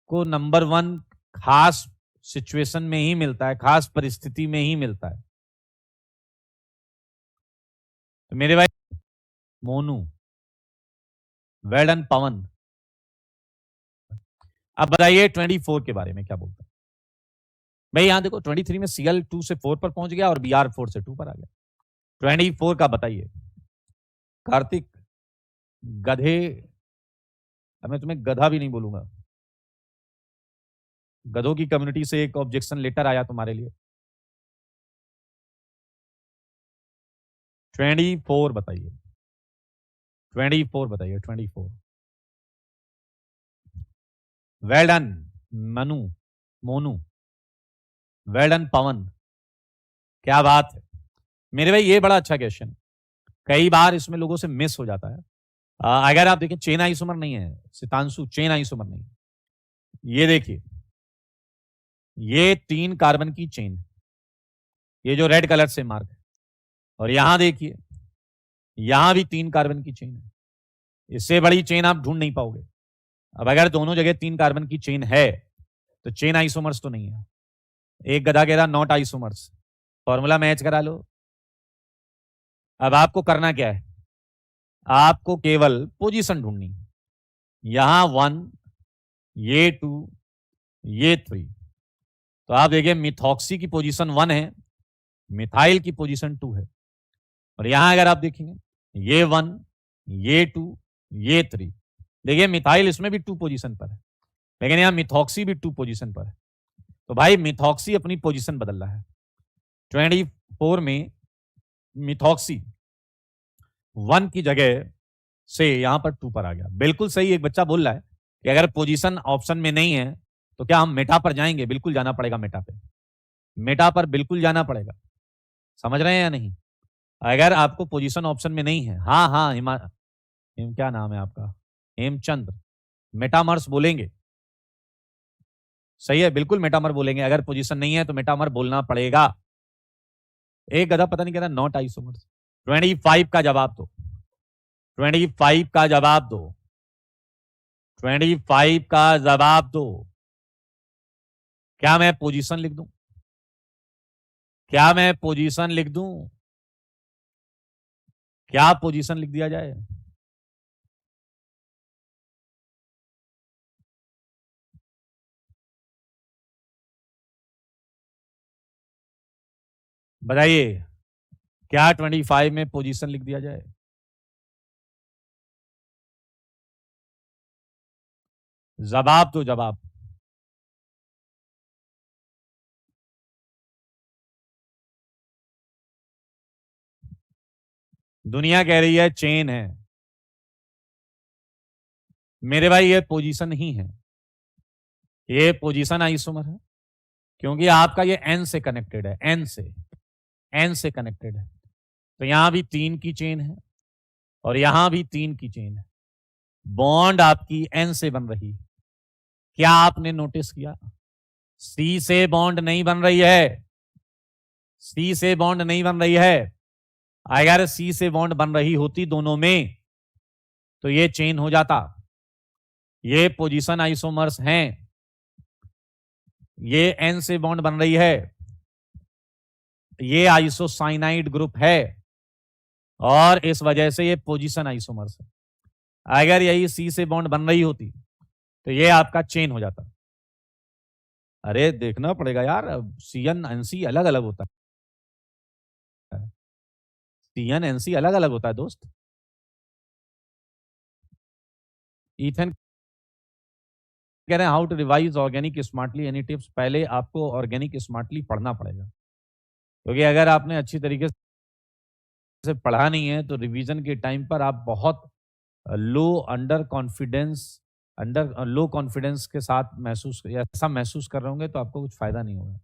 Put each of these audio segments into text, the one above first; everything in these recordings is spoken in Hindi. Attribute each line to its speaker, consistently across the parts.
Speaker 1: आपको नंबर 1 खास सिचुएशन में ही मिलता है, खास परिस्थिति में ही मिलता है। तो मेरे भाई मोनू, वेल डन पवन। अब बताइए 24 के बारे में क्या बोलता है भाई। यहां देखो 23 में Cl 2 से 4 पर पहुंच गया और Br 4 से 2 पर आ गया। 24 का बताइए कार्तिक गधे। अब मैं तुम्हें गधा भी नहीं बोलूंगा, गधों की कम्युनिटी से एक ऑब्जेक्शन लेटर आया तुम्हारे लिए। 24 बताइए, 24 बताइए, 24। Well done Manu, Monu, well done Pawan, क्या बात है मेरे भाई। ये बड़ा अच्छा क्वेश्चन, कई बार इसमें लोगों से मिस हो जाता है। अगर आप देखें चेन आइसोमर नहीं है सितांशु, चेन आइसोमर नहीं है। ये देखिए, ये 3 कार्बन की चेन, ये जो रेड कलर से मार्क है, और यहां देखिए यहां भी 3 कार्बन की चेन है। इससे बड़ी चेन आप ढूंढ नहीं पाओगे। अब अगर दोनों जगह 3 कार्बन की चेन है तो चेन आइसोमर्स तो नहीं है। एक गधा कह रहा नॉट आइसोमर्स, फॉर्मूला मैच करा लो। अब आपको करना क्या है, आपको केवल पोजीशन ढूंढनी। यहां 1, ये 2, ये 3। तो आप देखिए मिथॉक्सी की पोजीशन 1 है, मिथाइल की पोजीशन 2 है। और यहां अगर आप देखेंगे ये 1, ये 2, ये 3। देखिए मिथाइल इसमें भी 2 पोजीशन पर है, लेकिन यहां मिथॉक्सी भी 2 पोजीशन पर है। तो भाई मिथॉक्सी अपनी पोजीशन बदल रहा है। 24 में मिथॉक्सी 1 की जगह से यहां पर 2 पर आ गया। बिल्कुल सही एक बच्चा बोल रहा है कि अगर पोजीशन ऑप्शन में नहीं है तो क्या हम मेटा पर जाएंगे। बिल्कुल जाना पड़ेगा मेटा पे, मेटा पर बिल्कुल जाना पड़ेगा। समझ रहे हैं या नहीं। अगर आपको पोजीशन ऑप्शन में नहीं है, हाँ हाँ क्या नाम है आपका, हेमचंद्र, मेटामर्स बोलेंगे। सही है, बिल्कुल मेटामर बोलेंगे। अगर पोजीशन नहीं है तो मेटामर बोलना पड़ेगा। एक गधा पता नहीं कह रहा नॉट आइसोमर्स। 25 का जवाब दो, 25 का जवाब दो, 25 का जवाब दो। क्या मैं पोजीशन लिख दूं, क्या मैं पोजीशन लिख दूं, क्या पोजीशन लिख दिया जाए। बताइए क्या 25 में पोजीशन लिख दिया जाए। जवाब दो, जवाब। दुनिया कह रही है चेन है। मेरे भाई ये पोजीशन ही है, ये पोजीशन आइसोमर है, क्योंकि आपका ये एन से कनेक्टेड है, एन से, एन से कनेक्टेड है। तो यहां भी 3 की चेन है और यहां भी 3 की चेन है। बॉन्ड आपकी एन से बन रही है। क्या आपने नोटिस किया, सी से बॉन्ड नहीं बन रही है, सी से बॉन्ड नहीं बन रही है। अगर सी से बॉन्ड बन रही होती दोनों में तो ये चेन हो जाता। ये पोजीशन आइसोमर्स हैं, ये एन से बॉन्ड बन रही है, ये आइसोसाइनाइड ग्रुप है और इस वजह से ये पोजीशन आइसोमर्स है। अगर यही सी से बॉन्ड बन रही होती तो ये आपका चेन हो जाता। अरे देखना पड़ेगा यार, सीएन एनसी अलग अलग होता है, सीएन एनसी अलग अलग होता है दोस्त। इथन कह रहे हैं how to revise organic smartly, any tips. पहले आपको ऑर्गेनिक स्मार्टली पढ़ना पड़ेगा, क्योंकि अगर आपने अच्छी तरीके से पढ़ा नहीं है तो रिवीजन के टाइम पर आप बहुत low under confidence, under low confidence के साथ महसूस, ऐसा महसूस कर रहे होंगे तो आपको कुछ फायदा नहीं होगा।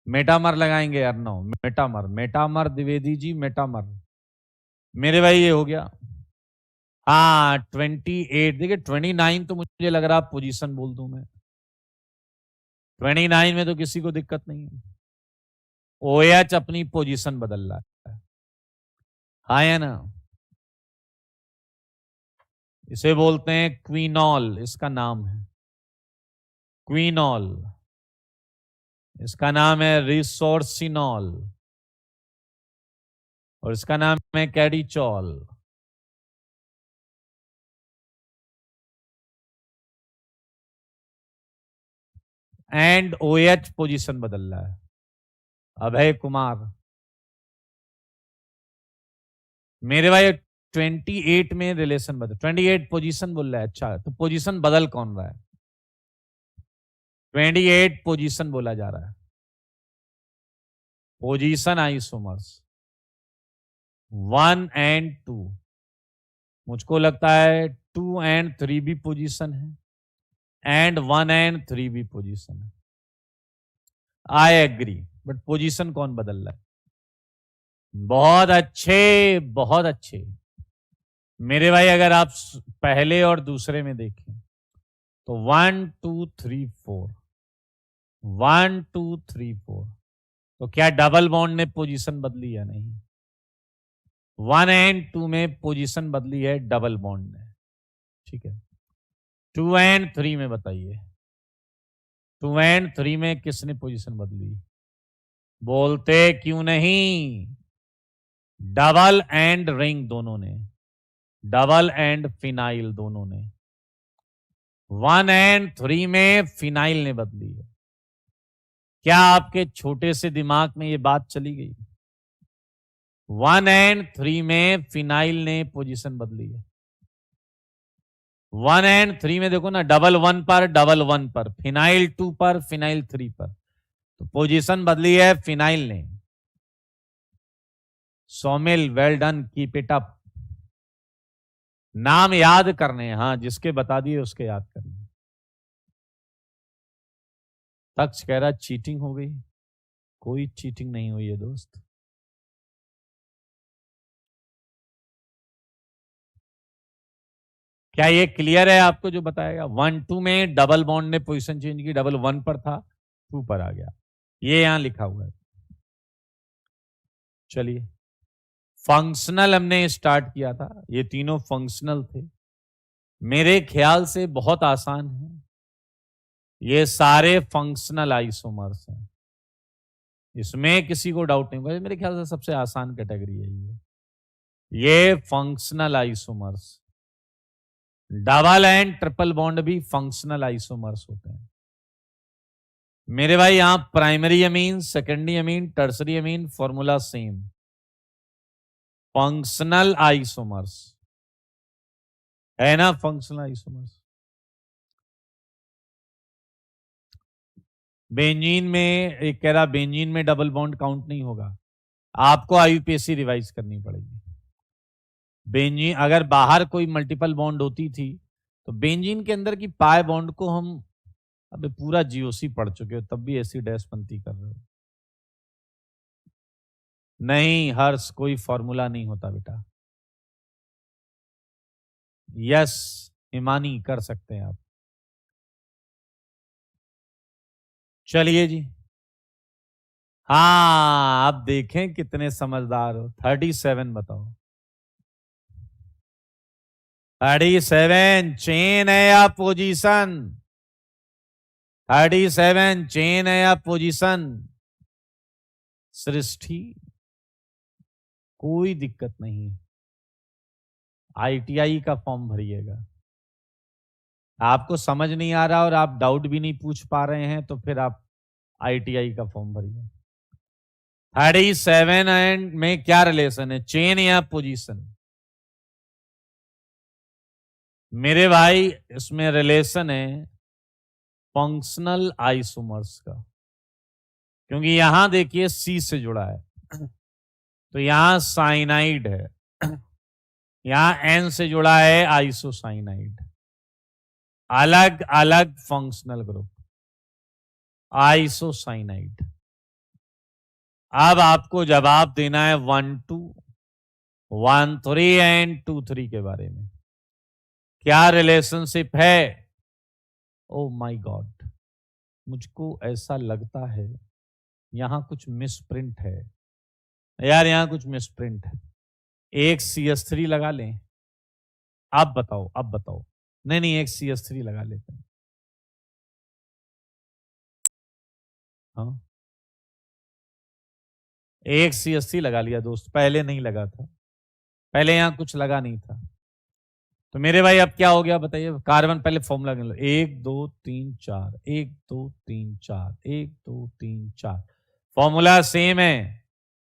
Speaker 1: मेटामर लगाएंगे Arnav, metamer, metamer Dwivedi ji, metamer. मेरे भाई ये हो गया। हाँ 28, देखिए 29 तो मुझे लग रहा पोजीशन बोल दूं मैं, 29 में तो किसी को दिक्कत नहीं है। OH अपनी पोजीशन बदल रहा है, हाँ या ना। इसे बोलते हैं क्विनॉल, इसका नाम है क्विनॉल। इसका नाम है रिसोर्सिनॉल और इसका नाम है कैडिचॉल। एंड OH पोजीशन बदल रहा है। अभय कुमार, मेरे भाई 28 में रिलेशन बदल, 28 पोजीशन बोल रहा है। अच्छा, तो पोजीशन बदल कौन रहा है? 28 पोजीशन बोला जा रहा है। पोजीशन आइसोमर्स 1 एंड 2, मुझको लगता है 2 एंड 3 भी पोजीशन है एंड 1 एंड 3 भी पोजीशन है। आई एग्री, बट पोजीशन कौन बदल रहा है? बहुत अच्छे, बहुत अच्छे मेरे भाई। अगर आप पहले और दूसरे में देखें तो 1 2 3 4, 1 2 3 4, तो क्या डबल बॉन्ड ने पोजीशन बदली या नहीं? 1 एंड 2 में पोजीशन बदली है डबल बॉन्ड ने, ठीक है। 2 एंड 3 में बताइए, 2 एंड 3 में किसने पोजीशन बदली? बोलते क्यों नहीं? डबल एंड रिंग दोनों ने, डबल एंड फिनाइल दोनों ने। 1 एंड 3 में फिनाइल ने बदली है। क्या आपके छोटे से दिमाग में ये बात चली गई? 1 एंड 3 में फिनाइल ने पोजीशन बदली है। 1 एंड 3 में देखो ना, डबल 1 पर, डबल 1 पर, फिनाइल 2 पर, फिनाइल 3 पर, तो पोजीशन बदली है फिनाइल ने। Somil, well done, keep it up. नाम याद करने, हाँ, जिसके बता दिए उसके याद करने। तक्ष कह रहा चीटिंग हो गई। कोई चीटिंग नहीं हुई है दोस्त। क्या ये क्लियर है आपको जो बताएगा? 1 2 में डबल बॉन्ड ने पोजीशन चेंज की, डबल 1 पर था, 2 पर आ गया, ये यहां लिखा हुआ है। चलिए, फंक्शनल हमने स्टार्ट किया था, ये तीनों फंक्शनल थे। मेरे ख्याल से बहुत आसान है, ये सारे फंक्शनल आइसोमर्स हैं, इसमें किसी को डाउट नहीं होगा। मेरे ख्याल से सबसे आसान कैटेगरी है ये functional isomers. Double and triple bond भी फंक्शनल आइसोमर्स होते हैं मेरे भाई। यहां primary amine, secondary amine, tertiary amine, formula same, functional isomers है ना, फंक्शनल आइसोमर्स। बेंजीन में एक कह रहा, बेंजीन में डबल बॉन्ड काउंट नहीं होगा, आपको IUPAC रिवाइज करनी पड़ेगी। बेंजीन अगर बाहर कोई मल्टीपल बॉन्ड होती थी तो बेंजीन के अंदर की पाई बॉन्ड को हम, अबे पूरा GOC पढ़ चुके हो तब भी ऐसी डैश पंती कर रहे हो। नहीं हर्ष, कोई फॉर्मूला नहीं होता बेटा। यस हिमानी, कर सकते हैं आप। चलिए जी, हाँ, आप देखें कितने समझदार हो। 37 बताओ। 37 चेन है या पोजीशन? 37 चेन है या पोजीशन? सृष्टि, कोई दिक्कत नहीं है, ITI का फॉर्म भरिएगा। आपको समझ नहीं आ रहा और आप डाउट भी नहीं पूछ पा रहे हैं तो फिर आप ITI का फॉर्म भरिए। 37 एंड में क्या रिलेशन है, चेन या पोजीशन? मेरे भाई इसमें रिलेशन है फंक्शनल आइसोमर्स का, क्योंकि यहां देखिए C से जुड़ा है तो यहां साइनाइड है, यहां N से जुड़ा है आइसोसाइनाइड। अलग अलग फंक्शनल ग्रुप, आइसोसाइनाइड। अब आपको जवाब देना है 1 2 1 3 एंड 2 3 के बारे में। क्या रिलेशनशिप है? ओ माय गॉड, मुझको ऐसा लगता है यहां कुछ मिसप्रिंट है यार, यहां कुछ मिसप्रिंट है। एक CH3 लगा लें, अब बताओ, अब बताओ। नहीं नहीं, एक CH3 लगा लेते हैं। हाँ, एक CH3 लगा लिया दोस्त, पहले नहीं लगा था, पहले यहां कुछ लगा नहीं था। तो मेरे भाई अब क्या हो गया बताइए, कार्बन पहले फॉर्मूला गिन लो, 1 2 3 4, 1 2 3 4, 1 2 3 4, फॉर्मूला सेम है।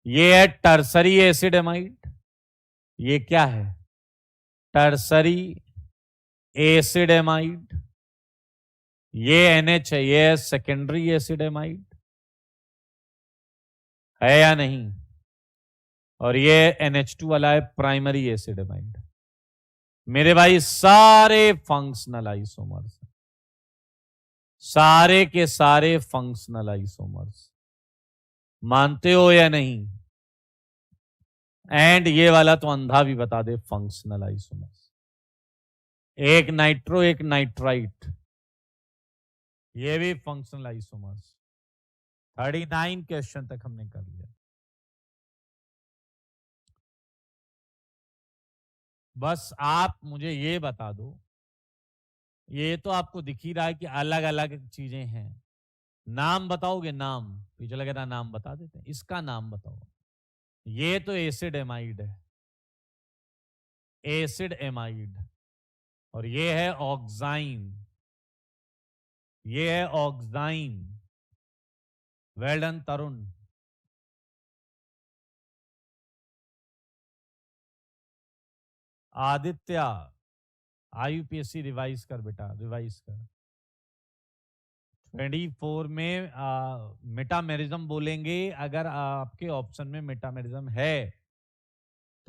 Speaker 1: ये है टर्सरी एसिड एमाइड, ये क्या है, टर्सरी एसिड एमाइड। ये NH है, ये है सेकेंडरी एसिड एमाइड, है या नहीं? और ये NH2 वाला है प्राइमरी एसिड एमाइड। मेरे भाई सारे फंक्शनल आइसोमर्स, सारे के सारे फंक्शनल आइसोमर्स, मानते हो या नहीं? एंड ये वाला तो अंधा भी बता दे, फंक्शनल आइसोमर्स। एक नाइट्रो एक नाइट्राइट, ये भी फंक्शनल आइसोमर्स। 39 क्वेश्चन तक हमने कर लिया। बस आप मुझे ये बता दो, ये तो आपको दिख ही रहा है कि अलग अलग चीजें हैं, नाम बताओगे? नाम पीछे लगे था, नाम बता देते हैं, इसका नाम बताओ। ये तो एसिड एमाइड है, एसिड एमाइड, और ये है ऑक्साइन, ये है ऑक्साइन। वेल डन तरुण। आदित्य, IUPAC रिवाइज कर बेटा, रिवाइज कर। 24 में मेटामेरिज्म बोलेंगे अगर आपके ऑप्शन में मेटामेरिज्म है।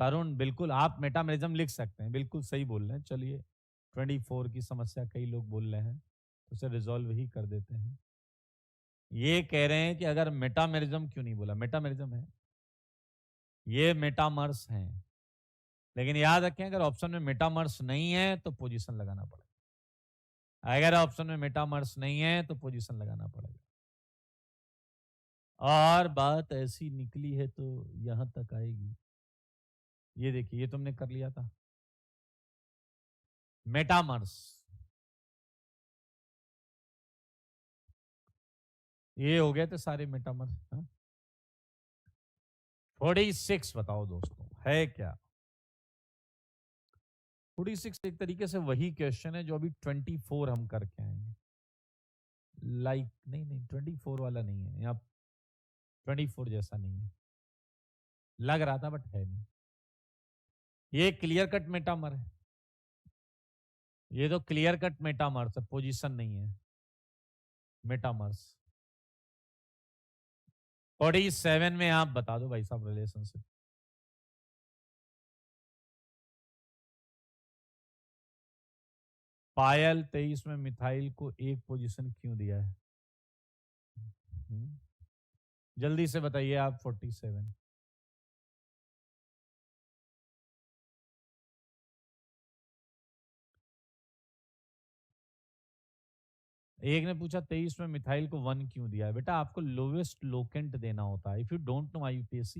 Speaker 1: तरुण बिल्कुल आप मेटामेरिज्म लिख सकते हैं, बिल्कुल सही बोल रहे हैं। चलिए 24 की समस्या कई लोग बोल रहे हैं, तो उसे रिजॉल्व ही कर देते हैं। ये कह रहे हैं कि अगर मेटामेरिज्म क्यों नहीं बोला, मेटामेरिज्म है, ये मेटामर्स हैं। लेकिन याद रखें अगर ऑप्शन में मेटामर्स नहीं है तो पोजीशन लगाना पड़ेगा, अगर ऑप्शन में मेटामर्स नहीं है तो पोजीशन लगाना पड़ेगा। और बात ऐसी निकली है तो यहां तक आएगी। ये देखिए, ये तुमने कर लिया था, मेटामर्स, ये हो गए थे सारे मेटामर्स। 46 बताओ दोस्तों, है क्या? 46 एक तरीके से वही क्वेश्चन है जो अभी 24 हम करके आए हैं। नहीं नहीं, 24 वाला नहीं है यहाँ, 24 जैसा नहीं है, लग रहा था बट है नहीं। ये क्लियर कट मेटामर है, ये तो क्लियर कट मेटामर्स है, पोजीशन नहीं है मेटामर्स। 47 में आप बता दो भाई साहब, रिलेशनशिप। पायल 23 में मिथाइल को एक पोजीशन क्यों दिया है? हम्म, जल्दी से बताइए आप। 47, एक ने पूछा 23 में मिथाइल को 1 क्यों दिया है। बेटा आपको लोवेस्ट लोकेंट देना होता है। If you don't know IUPAC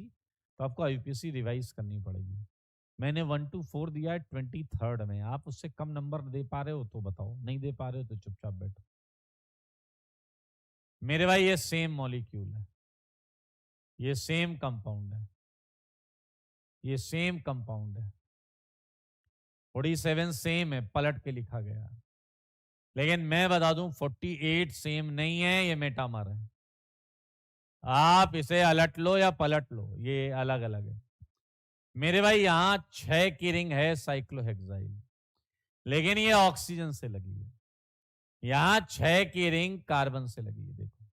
Speaker 1: तो आपको IUPAC रिवाइज करनी पड़ेगी। मैंने 1 to 4 दिया है 23rd में, आप उससे कम नंबर दे पा रहे हो तो बताओ, नहीं दे पा रहे हो तो चुपचाप बैठो। मेरे भाई ये सेम मॉलिक्यूल है, ये सेम कंपाउंड है, ये सेम कंपाउंड है। 47 सेम है, पलट के लिखा गया, लेकिन मैं बता दूं 48 सेम नहीं है, ये मेटामर है। आप इसे अलट लो या पलट लो, ये अलग अलग है। मेरे भाई यहां 6 की रिंग है साइक्लोहेक्साइल, लेकिन ये ऑक्सीजन से लगी है। यहां 6 की रिंग कार्बन से लगी है, देखो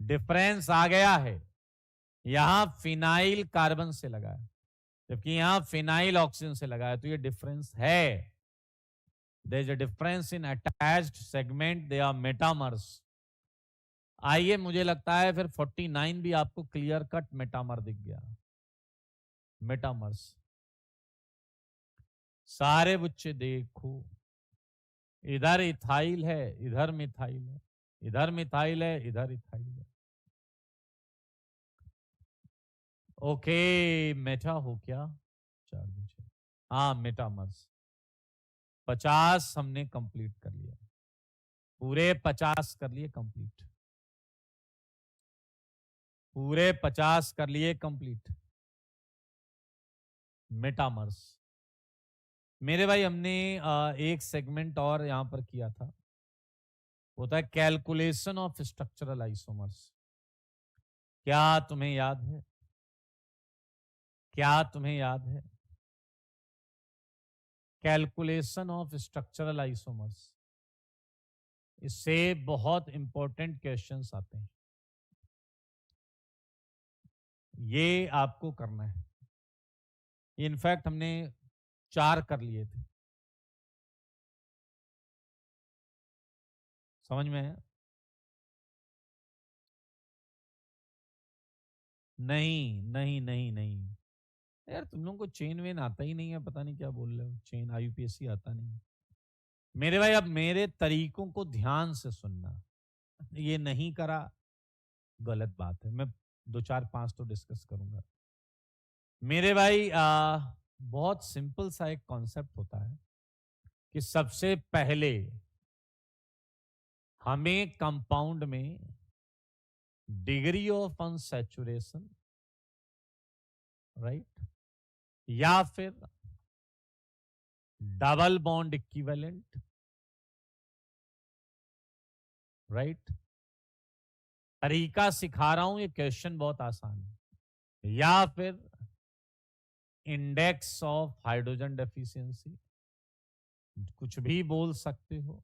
Speaker 1: डिफरेंस आ गया है। यहां फिनाइल कार्बन से लगा है, जबकि यहां फिनाइल ऑक्सीजन से लगा है, तो ये डिफरेंस है। There is a difference in attached segment, they are metamers. आइए, मुझे लगता है फिर 49 भी आपको क्लियर कट मेटामर दिख गया, मेटामर्स। सारे बच्चे देखो, इधर इथाइल है, इधर मिथाइल है, इधर मिथाइल है, इधर इथाइल है। ओके, मेटा हो क्या? 4 2 6, हाँ मेटामर्स। 50 हमने कंप्लीट कर लिया, पूरे 50 कर लिए कंप्लीट, पूरे 50 कर लिए कंप्लीट। मेटामर्स मेरे भाई हमने एक सेगमेंट और यहां पर किया था, होता है कैलकुलेशन ऑफ स्ट्रक्चरल आइसोमर्स। क्या तुम्हें याद है? क्या तुम्हें याद है? कैलकुलेशन ऑफ स्ट्रक्चरल आइसोमर्स, इससे बहुत इंपॉर्टेंट क्वेश्चंस आते हैं, ये आपको करना है। इनफैक्ट हमने 4 कर लिए थे, समझ में है? नहीं नहीं नहीं नहीं यार, तुम लोगों को चेन वेन आता ही नहीं है, पता नहीं क्या बोल रहे हो, चेन आईयूपीएससी आता नहीं। मेरे भाई अब मेरे तरीकों को ध्यान से सुनना, ये नहीं करा गलत बात है। मैं 2 4 5 तो डिस्कस करूंगा। मेरे भाई बहुत सिंपल सा एक कॉन्सेप्ट होता है कि सबसे पहले हमें कंपाउंड में डिग्री ऑफ अनसैचुरेशन, राइट, या फिर डबल बॉन्ड इक्विवेलेंट, राइट, तरीका सिखा रहा हूं, ये क्वेश्चन बहुत आसान है, या फिर इंडेक्स ऑफ हाइड्रोजन डेफिशिएंसी, कुछ भी बोल सकते हो,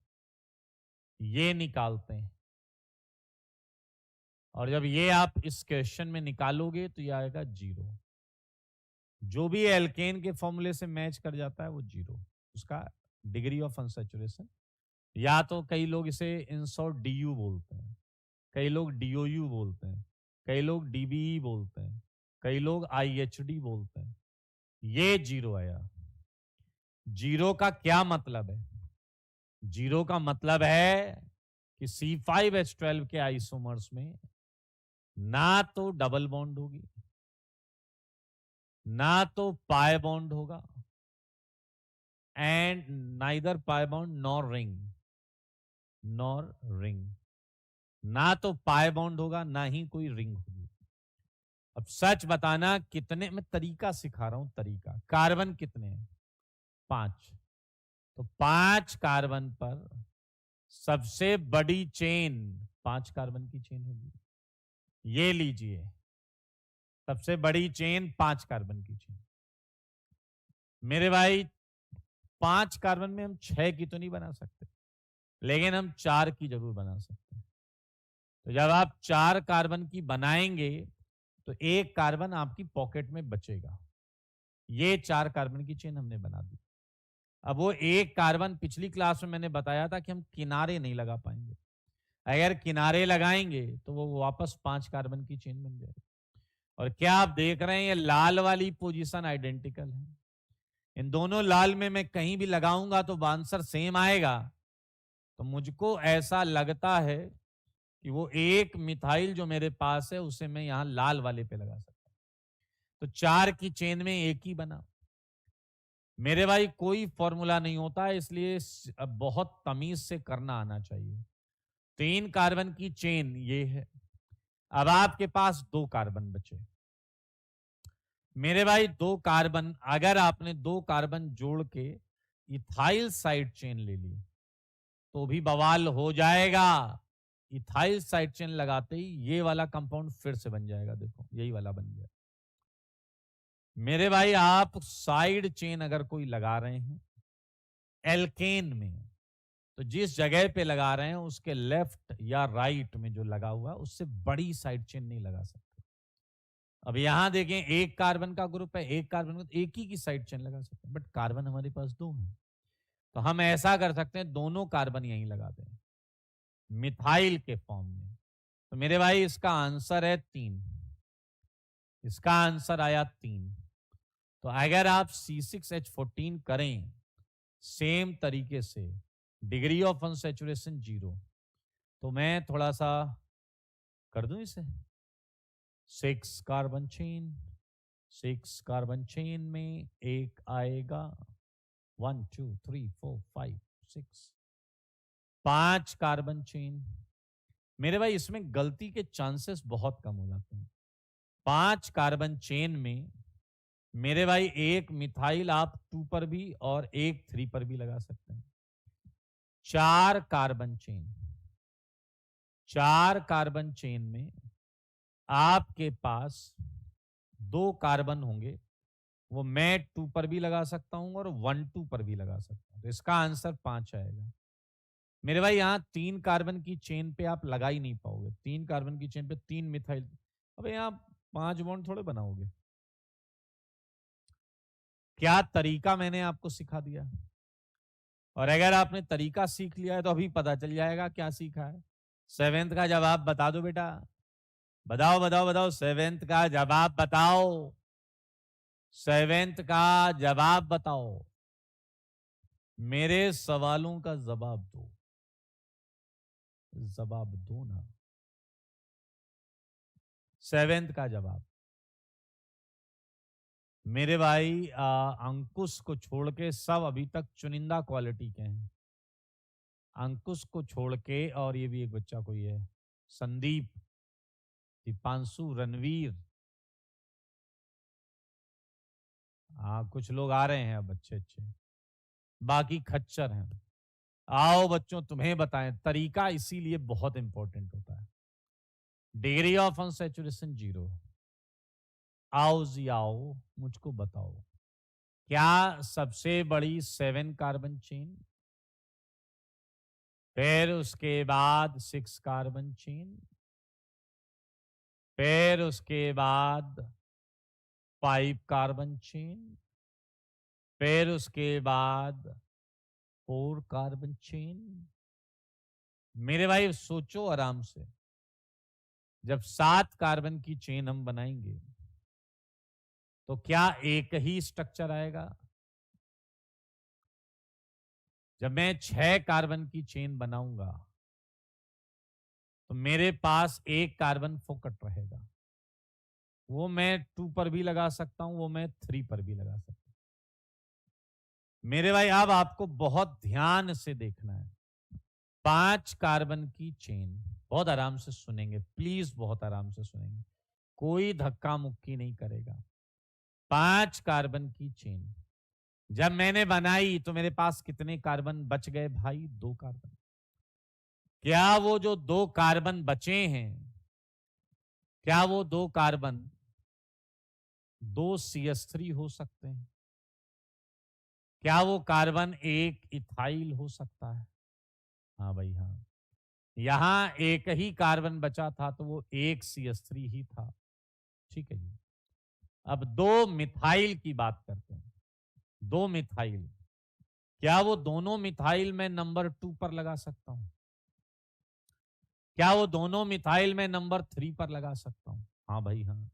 Speaker 1: ये निकालते हैं। और जब ये आप इस क्वेश्चन में निकालोगे तो ये आएगा 0। जो भी एल्केन के फॉर्मूले से मैच कर जाता है वो 0, उसका डिग्री ऑफ अनसैचुरेशन। या तो कई लोग इसे इन शॉर्ट DU बोलते हैं, कई लोग DOU बोलते हैं, कई लोग DBE बोलते हैं, कई लोग IHD बोलते हैं। ये 0 आया। 0 का क्या मतलब है? 0 का मतलब है कि C5H12 के आइसोमर्स में ना तो डबल बॉन्ड होगी, ना तो पाई बॉन्ड होगा, and neither pi bond nor ring, nor ring. ना तो पाई बॉन्ड होगा, ना ही कोई रिंग होगी। अब सच बताना कितने, मैं तरीका सिखा रहा हूं, तरीका। कार्बन कितने हैं? 5। तो 5 कार्बन पर सबसे बड़ी चेन 5 कार्बन की चेन होगी। ये लीजिए, सबसे बड़ी चेन 5 कार्बन की चेन। मेरे भाई 5 कार्बन में हम 6 की तो नहीं बना सकते, लेकिन हम 4 की जरूर बना सकते हैं। तो जब आप 4 कार्बन की बनाएंगे तो 1 कार्बन आपकी पॉकेट में बचेगा। ये 4 कार्बन की चेन हमने बना दी। अब वो 1 कार्बन पिछली क्लास में मैंने बताया था कि हम किनारे नहीं लगा पाएंगे, अगर किनारे लगाएंगे तो वो वापस 5 कार्बन की चेन बन जाएगी। और क्या आप देख रहे हैं, ये लाल वाली पोजीशन आइडेंटिकल है। इन दोनों लाल में मैं कहीं भी लगाऊंगा तो आंसर सेम आएगा। तो मुझको ऐसा लगता है कि वो एक मिथाइल जो मेरे पास है उसे मैं यहां लाल वाले पे लगा सकता हूं। तो 4 की चेन में 1 ही बना। मेरे भाई कोई फॉर्मूला नहीं होता है, इसलिए बहुत तमीज से करना आना चाहिए। 3 कार्बन की चेन ये है। अब आपके पास 2 कार्बन बचे। मेरे भाई 2 कार्बन, अगर आपने 2 कार्बन जोड़ के इथाइल साइड चेन ले ली तो भी बवाल हो जाएगा। इथाइल साइड चेन लगाते ही ये वाला कंपाउंड फिर से बन जाएगा, देखो यही वाला बन गया। मेरे भाई आप साइड चेन अगर कोई लगा रहे हैं एल्केन में, तो जिस जगह पे लगा रहे हैं उसके लेफ्ट या राइट में जो लगा हुआ है उससे बड़ी साइड चेन नहीं लगा सकते। अब यहां देखें, 1 कार्बन का ग्रुप है, 1 कार्बन में एक ही की साइड चेन लगा सकते हैं, बट कार्बन हमारे पास 2 हैं। तो हम ऐसा कर सकते हैं, दोनों कार्बन यहीं लगा दें मिथाइल के फॉर्म में। तो मेरे भाई इसका आंसर है 3। इसका आंसर आया 3। तो अगर आप C6H14 करें सेम तरीके से, डिग्री ऑफ अनसैचुरेशन 0, तो मैं थोड़ा सा कर दूं इसे, 6 कार्बन चेन, 6 कार्बन चेन में 1 आएगा, 1 2 3 4 5 6 5 कार्बन चेन। मेरे भाई इसमें गलती के चांसेस बहुत कम हो जाते हैं। 5 कार्बन चेन में मेरे भाई एक मिथाइल आप 2 पर भी और एक 3 पर भी लगा सकते हैं। 4 कार्बन चेन, 4 कार्बन चेन में आपके पास 2 कार्बन होंगे, वो मैं 2 पर भी लगा सकता हूं और 1 2 पर भी लगा सकता हूं। तो इसका आंसर 5 आएगा। मेरे भाई यहां 3 कार्बन की चेन पे आप लगा ही नहीं पाओगे। 3 कार्बन की चेन पे 3 मिथाइल, अबे यहां 5 बॉन्ड थोड़े बनाओगे। क्या तरीका मैंने आपको सिखा दिया। और अगर आपने तरीका सीख लिया है तो अभी पता चल जाएगा क्या सीखा है। 7th का जवाब बता दो बेटा, बताओ बताओ बताओ, 7th का जवाब बताओ, 7th का जवाब बताओ, मेरे सवालों का जवाब दो, जवाब दो ना। 7th का जवाब मेरे भाई अंकुश को छोड़ के सब अभी तक चुनिंदा क्वालिटी के हैं। अंकुश को छोड़ के, और ये भी एक बच्चा कोई है, संदीप, दीपांशु, रणवीर, हाँ कुछ लोग आ रहे हैं अब अच्छे अच्छे, बाकी खच्चर हैं। आओ बच्चों तुम्हें बताएं, तरीका इसीलिए बहुत इंपॉर्टेंट होता है। Degree of unsaturation 0। आओ जी आओ, मुझको बताओ, क्या सबसे बड़ी 7 कार्बन चेन, फिर उसके बाद 6 कार्बन चेन, फिर उसके बाद 5 कार्बन चेन, फिर उसके बाद 4 कार्बन चेन। मेरे भाई सोचो आराम से, जब 7 कार्बन की चेन हम बनाएंगे तो क्या एक ही स्ट्रक्चर आएगा? जब मैं 6 कार्बन की चेन बनाऊंगा तो मेरे पास एक कार्बन फोकट रहेगा, वो मैं 2 पर भी लगा सकता हूं, वो मैं 3 पर भी लगा सकता हूं। मेरे भाई अब आपको बहुत ध्यान से देखना है। 5 कार्बन की चेन, बहुत आराम से सुनेंगे प्लीज, बहुत आराम से सुनेंगे, कोई धक्का मुक्की नहीं करेगा। 5 कार्बन की चेन जब मैंने बनाई तो मेरे पास कितने कार्बन बच गए भाई? 2 कार्बन। क्या वो जो 2 कार्बन बचे हैं, क्या वो 2 कार्बन 2 CH3 हो सकते हैं? क्या वो कार्बन एक इथाइल हो सकता है? हाँ भाई हाँ। यहां एक ही कार्बन बचा था तो वो एक CH3 ही था। ठीक है जी। अब 2 मिथाइल की बात करते हैं। 2 मिथाइल, क्या वो दोनों मिथाइल मैं नंबर 2 पर लगा सकता हूं? क्या वो दोनों मिथाइल मैं नंबर 3 पर लगा सकता हूं? हाँ भाई हाँ।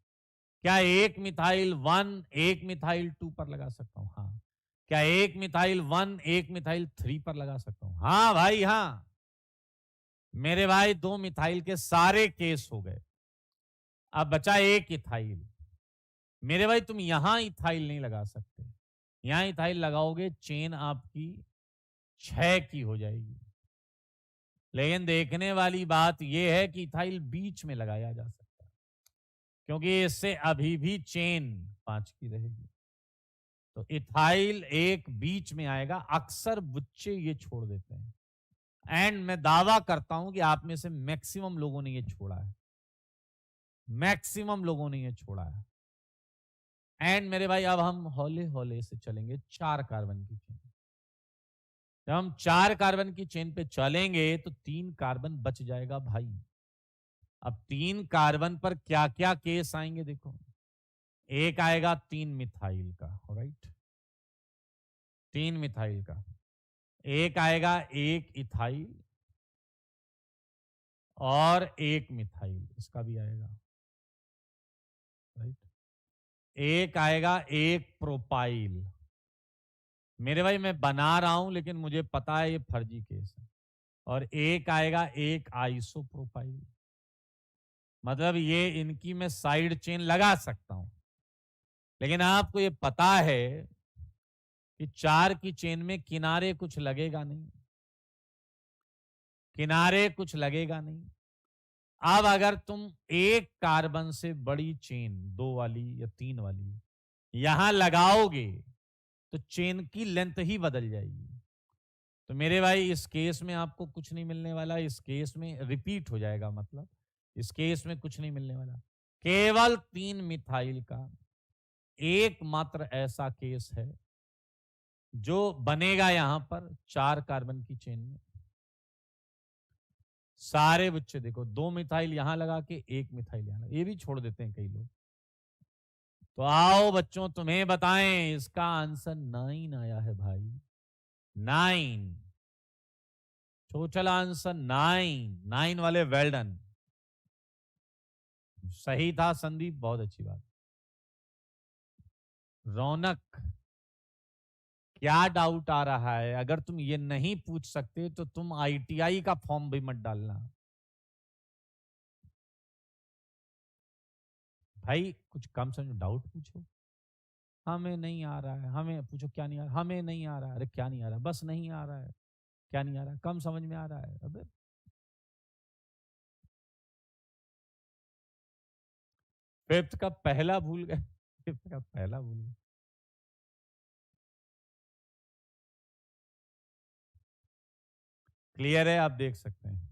Speaker 1: क्या एक मिथाइल 1 एक मिथाइल 2 पर लगा सकता हूं? हाँ। क्या एक मिथाइल 1 एक मिथाइल 3 पर लगा सकता हूं? हाँ भाई हाँ। मेरे भाई 2 मिथाइल के सारे केस हो गए। अब बचा एक इथाइल। मेरे भाई तुम यहां इथाइल नहीं लगा सकते, यहां इथाइल लगाओगे चेन आपकी 6 की हो जाएगी। लेकिन देखने वाली बात यह है कि इथाइल बीच में लगाया जा सकता है, क्योंकि इससे अभी भी चेन 5 की रहेगी। तो इथाइल एक बीच में आएगा। अक्सर बच्चे ये छोड़ देते हैं, एंड मैं दावा करता हूं कि आप में से मैक्सिमम लोगों ने ये छोड़ा है, मैक्सिमम लोगों ने ये छोड़ा है। एंड मेरे भाई अब हम हौले हौले से चलेंगे 4 कार्बन की चेन। जब हम 4 कार्बन की चेन पे चलेंगे तो 3 कार्बन बच जाएगा भाई। अब 3 कार्बन पर क्या क्या केस आएंगे देखो। एक आएगा 3 मिथाइल का, राइट, 3 मिथाइल का। एक आएगा एक इथाइल और एक मिथाइल, इसका भी आएगा, राइट। एक आएगा एक प्रोपाइल। मेरे भाई मैं बना रहा हूं लेकिन मुझे पता है ये फर्जी केस है। और एक आएगा एक आइसोप्रोपाइल। मतलब ये इनकी मैं साइड चेन लगा सकता हूं, लेकिन आपको ये पता है कि 4 की चेन में किनारे कुछ लगेगा नहीं, किनारे कुछ लगेगा नहीं। अब अगर तुम एक कार्बन से बड़ी चेन 2 वाली या 3 वाली यहां लगाओगे तो चेन की लेंथ ही बदल जाएगी। तो मेरे भाई इस केस में आपको कुछ नहीं मिलने वाला, इस केस में रिपीट हो जाएगा, मतलब इस केस में कुछ नहीं मिलने वाला। केवल 3 मिथाइल का एकमात्र ऐसा केस है जो बनेगा यहां पर 4 कार्बन की चेन में। सारे बच्चे देखो 2 मिथाइल यहां लगा के 1 मिथाइल यहां लगा, ये भी छोड़ देते हैं कई लोग। तो आओ बच्चों तुम्हें बताएं, इसका आंसर 9 आया है भाई, 9। टोटल आंसर 9 वाले वेल डन, सही था संदीप, बहुत अच्छी बात। रौनक, क्या डाउट आ रहा है? अगर तुम ये नहीं पूछ सकते तो तुम आईटीआई का फॉर्म भी मत डालना भाई, कुछ कम समझो, डाउट पूछो। हमें नहीं आ रहा है, हमें पूछो क्या नहीं आ रहा, हमें नहीं आ रहा है, अरे क्या नहीं आ रहा, बस नहीं आ रहा है, क्या नहीं आ रहा, कम समझ में आ रहा है। अबे फिफ्थ का पहला भूल गए, फिफ्थ का पहला भूल गए। क्लियर है, आप देख सकते हैं।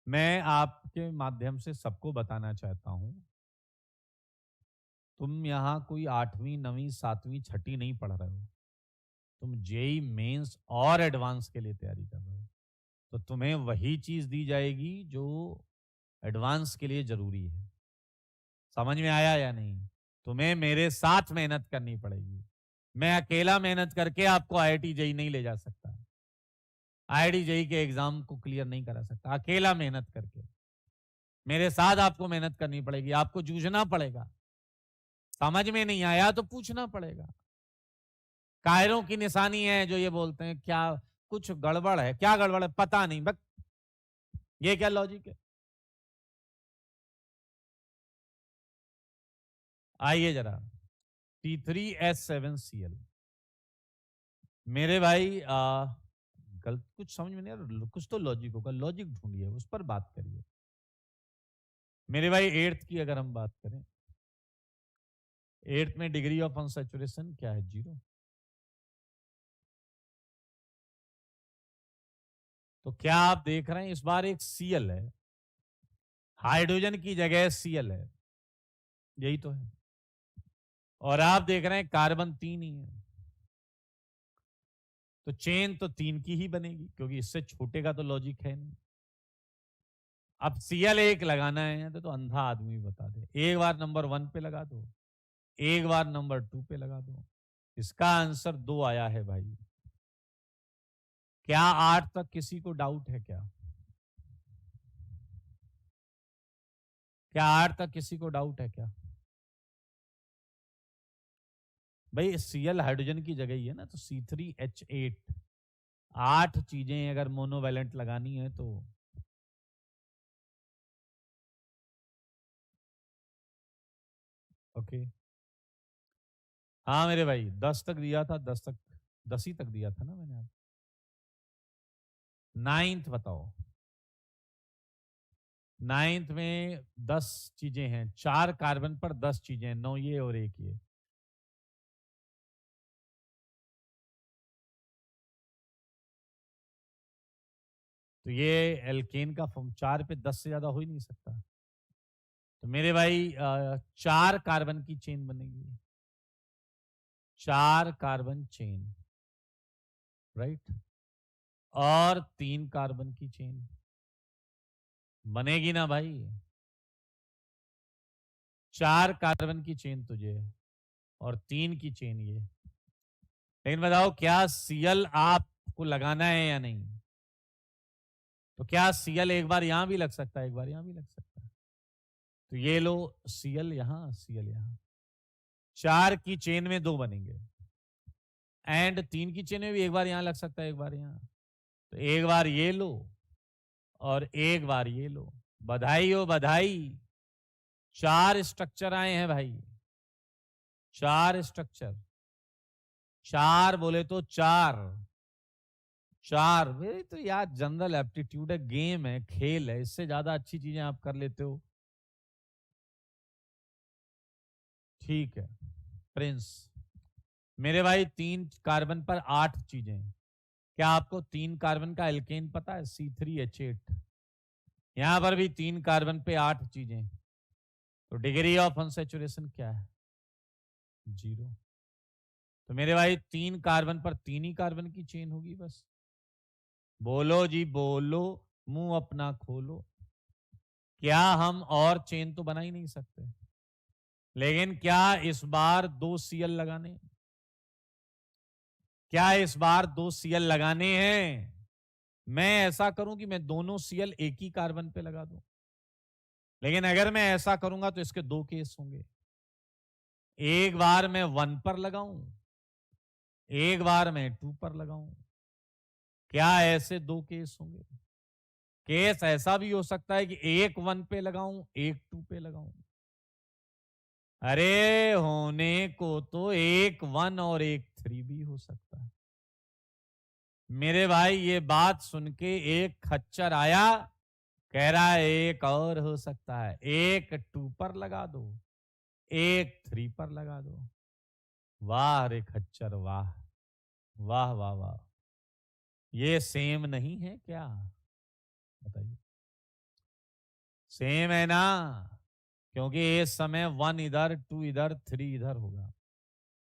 Speaker 1: मैं आपके माध्यम से सबको बताना चाहता हूं, तुम यहां कोई 8वीं 9वीं 7वीं 6ठी नहीं पढ़ रहे हो, तुम जेई मेंस और एडवांस के लिए तैयारी कर रहे हो। तो तुम्हें वही चीज दी जाएगी जो एडवांस के लिए जरूरी है। समझ में आया या नहीं? तुम्हें मेरे साथ मेहनत करनी पड़ेगी। मैं अकेला मेहनत करके आपको आईआईटी जेई नहीं ले जा सकता, आईआईटी जेई के एग्जाम को क्लियर नहीं करा सकता अकेला मेहनत करके। मेरे साथ आपको मेहनत करनी पड़ेगी, आपको जूझना पड़ेगा। समझ में नहीं आया तो पूछना पड़ेगा। कायरों की निशानी है जो ये बोलते हैं क्या कुछ गड़बड़ है, क्या गड़बड़ है पता नहीं, बस ये क्या लॉजिक है? आइए जरा, T3S7Cl। मेरे भाई गलत कुछ समझ में नहीं आ रहा, कुछ तो लॉजिक होगा, लॉजिक ढूंढिए, उस पर बात करिए। मेरे भाई एट्थ की अगर हम बात करें, एट्थ में डिग्री ऑफ अनसैचुरेशन क्या है? 0। तो क्या आप देख रहे हैं इस बार एक Cl है, हाइड्रोजन की जगह Cl है, यही तो है। और आप देख रहे हैं कार्बन 3 ही है, तो चेन तो 3 की ही बनेगी, क्योंकि इससे छोटे का तो लॉजिक है नहीं। अब Cl एक लगाना है तो अंधा आदमी बता दे, एक बार नंबर 1 पे लगा दो, एक बार नंबर 2 पे लगा दो। इसका आंसर 2 आया है भाई। क्या 8 तक किसी को डाउट है क्या? क्या 8 तक किसी को डाउट है क्या? भाई Cl हाइड्रोजन की जगह ही है ना, तो C3H8। 8 चीजें अगर मोनोवैलेंट लगानी है तो ओके। हाँ मेरे भाई 10 तक दिया था, 10 तक, 10 ही तक दिया था ना मैंने। आप 9th बताओ। 9th में 10 चीजें हैं, 4 कार्बन पर 10 चीजें हैं, 9 ये और 1 ये। तो ये एल्केन का फॉर्म 4 पे 10 से ज्यादा हो ही नहीं सकता। तो मेरे भाई 4 कार्बन की चेन बनेगी, 4 कार्बन चेन, राइट, और 3 कार्बन की चेन बनेगी ना भाई। 4 कार्बन की चेन तुझे और 3 की चेन ये। लेकिन बताओ क्या Cl आपको लगाना है या नहीं? तो क्या Cl एक बार यहां भी लग सकता है, एक बार यहां भी लग सकता है। तो ये लो Cl यहां, Cl यहां, 4 की चेन में 2 बनेंगे, एंड 3 की चेन में भी एक बार यहां लग सकता है, एक बार यहां। तो एक बार ये लो और एक बार ये लो, बधाई हो बधाई, 4 स्ट्रक्चर आए हैं भाई, 4 स्ट्रक्चर। 4 बोले तो 4 4। मेरी तो यार जनरल एप्टीट्यूड है, गेम है, खेल है, इससे ज्यादा अच्छी चीजें आप कर लेते हो। ठीक है प्रिंस, मेरे भाई 3 कार्बन पर 8 चीजें। क्या आपको 3 कार्बन का एल्केन पता है? C3H8। यहां पर भी 3 कार्बन पे 8 चीजें, तो डिग्री ऑफ अनसैचुरेशन क्या है? 0। तो मेरे भाई 3 कार्बन पर 3 ही कार्बन की चेन होगी बस। बोलो जी बोलो, मुंह अपना खोलो। क्या हम और चेन तो बना ही नहीं सकते? लेकिन क्या इस बार 2 सीएल लगाने? क्या इस बार 2 सीएल लगाने हैं? मैं ऐसा करूं कि मैं दोनों सीएल एक ही कार्बन पे लगा दूं, लेकिन अगर मैं ऐसा करूंगा तो इसके 2 केस होंगे। एक बार मैं 1 पर लगाऊं, एक बार मैं 2 पर लगाऊं। क्या ऐसे 2 केस होंगे? केस ऐसा भी हो सकता है कि एक 1 पे लगाऊं, एक 2 पे लगाऊं। अरे होने को तो एक 1 और एक 3 भी हो सकता है। मेरे भाई ये बात सुन के एक खच्चर आया, कह रहा है एक और हो सकता है, एक 2 पर लगा दो, एक 3 पर लगा दो। वाह रे खच्चर वाह, वाह वाह वाह। ये सेम नहीं है क्या? बताइए। सेम है ना, क्योंकि इस समय 1 इधर 2 इधर 3 इधर होगा।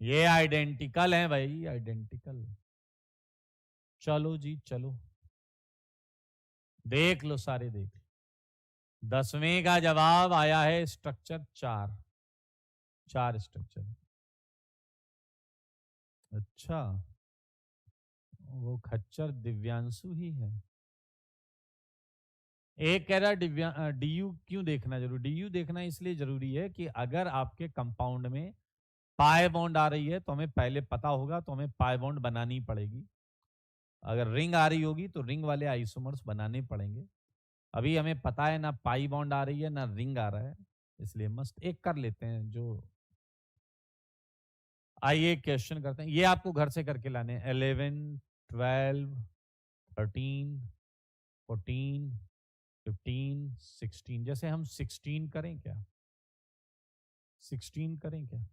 Speaker 1: ये आइडेंटिकल है भाई, आइडेंटिकल। चलो जी चलो, देख लो सारे देख लो। 10वें का जवाब आया है स्ट्रक्चर 4। 4 स्ट्रक्चर। अच्छा, वो खच्चर दिव्यांशु ही है। एक कह रहा डीयू क्यों देखना जरूरी? डीयू देखना इसलिए जरूरी है कि अगर आपके कंपाउंड में पाई बॉन्ड आ रही है तो हमें पहले पता होगा, तो हमें पाई बॉन्ड बनानी पड़ेगी। अगर रिंग आ रही होगी तो रिंग वाले आइसोमर्स बनाने पड़ेंगे। अभी हमें पता है ना पाई बॉन्ड आ रही है ना रिंग आ रहा है, इसलिए मस्त एक कर लेते हैं जो। आइए क्वेश्चन करते हैं, ये आपको घर से करके लाने हैं। 11, 12, 13, 14, 15, 16। जैसे हम 16 करें क्या? 16 करें क्या?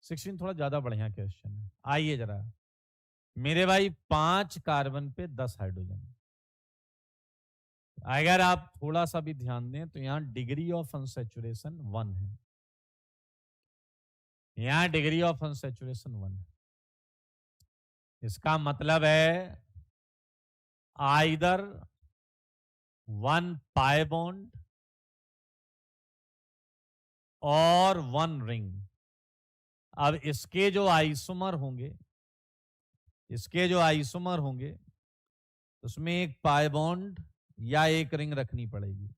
Speaker 1: 16 थोड़ा ज्यादा बढ़िया क्वेश्चन है। आइए जरा मेरे भाई, 5 कार्बन पे 10 हाइड्रोजन। अगर आप थोड़ा सा भी ध्यान दें तो यहां डिग्री ऑफ अनसैचुरेशन 1 है। यहां डिग्री ऑफ अनसैचुरेशन 1 है। इसका मतलब है आइदर 1 पाई बॉन्ड और 1 रिंग। अब इसके जो आइसोमर होंगे, इसके जो आइसोमर होंगे उसमें एक पाई बॉन्ड या एक रिंग रखनी पड़ेगी।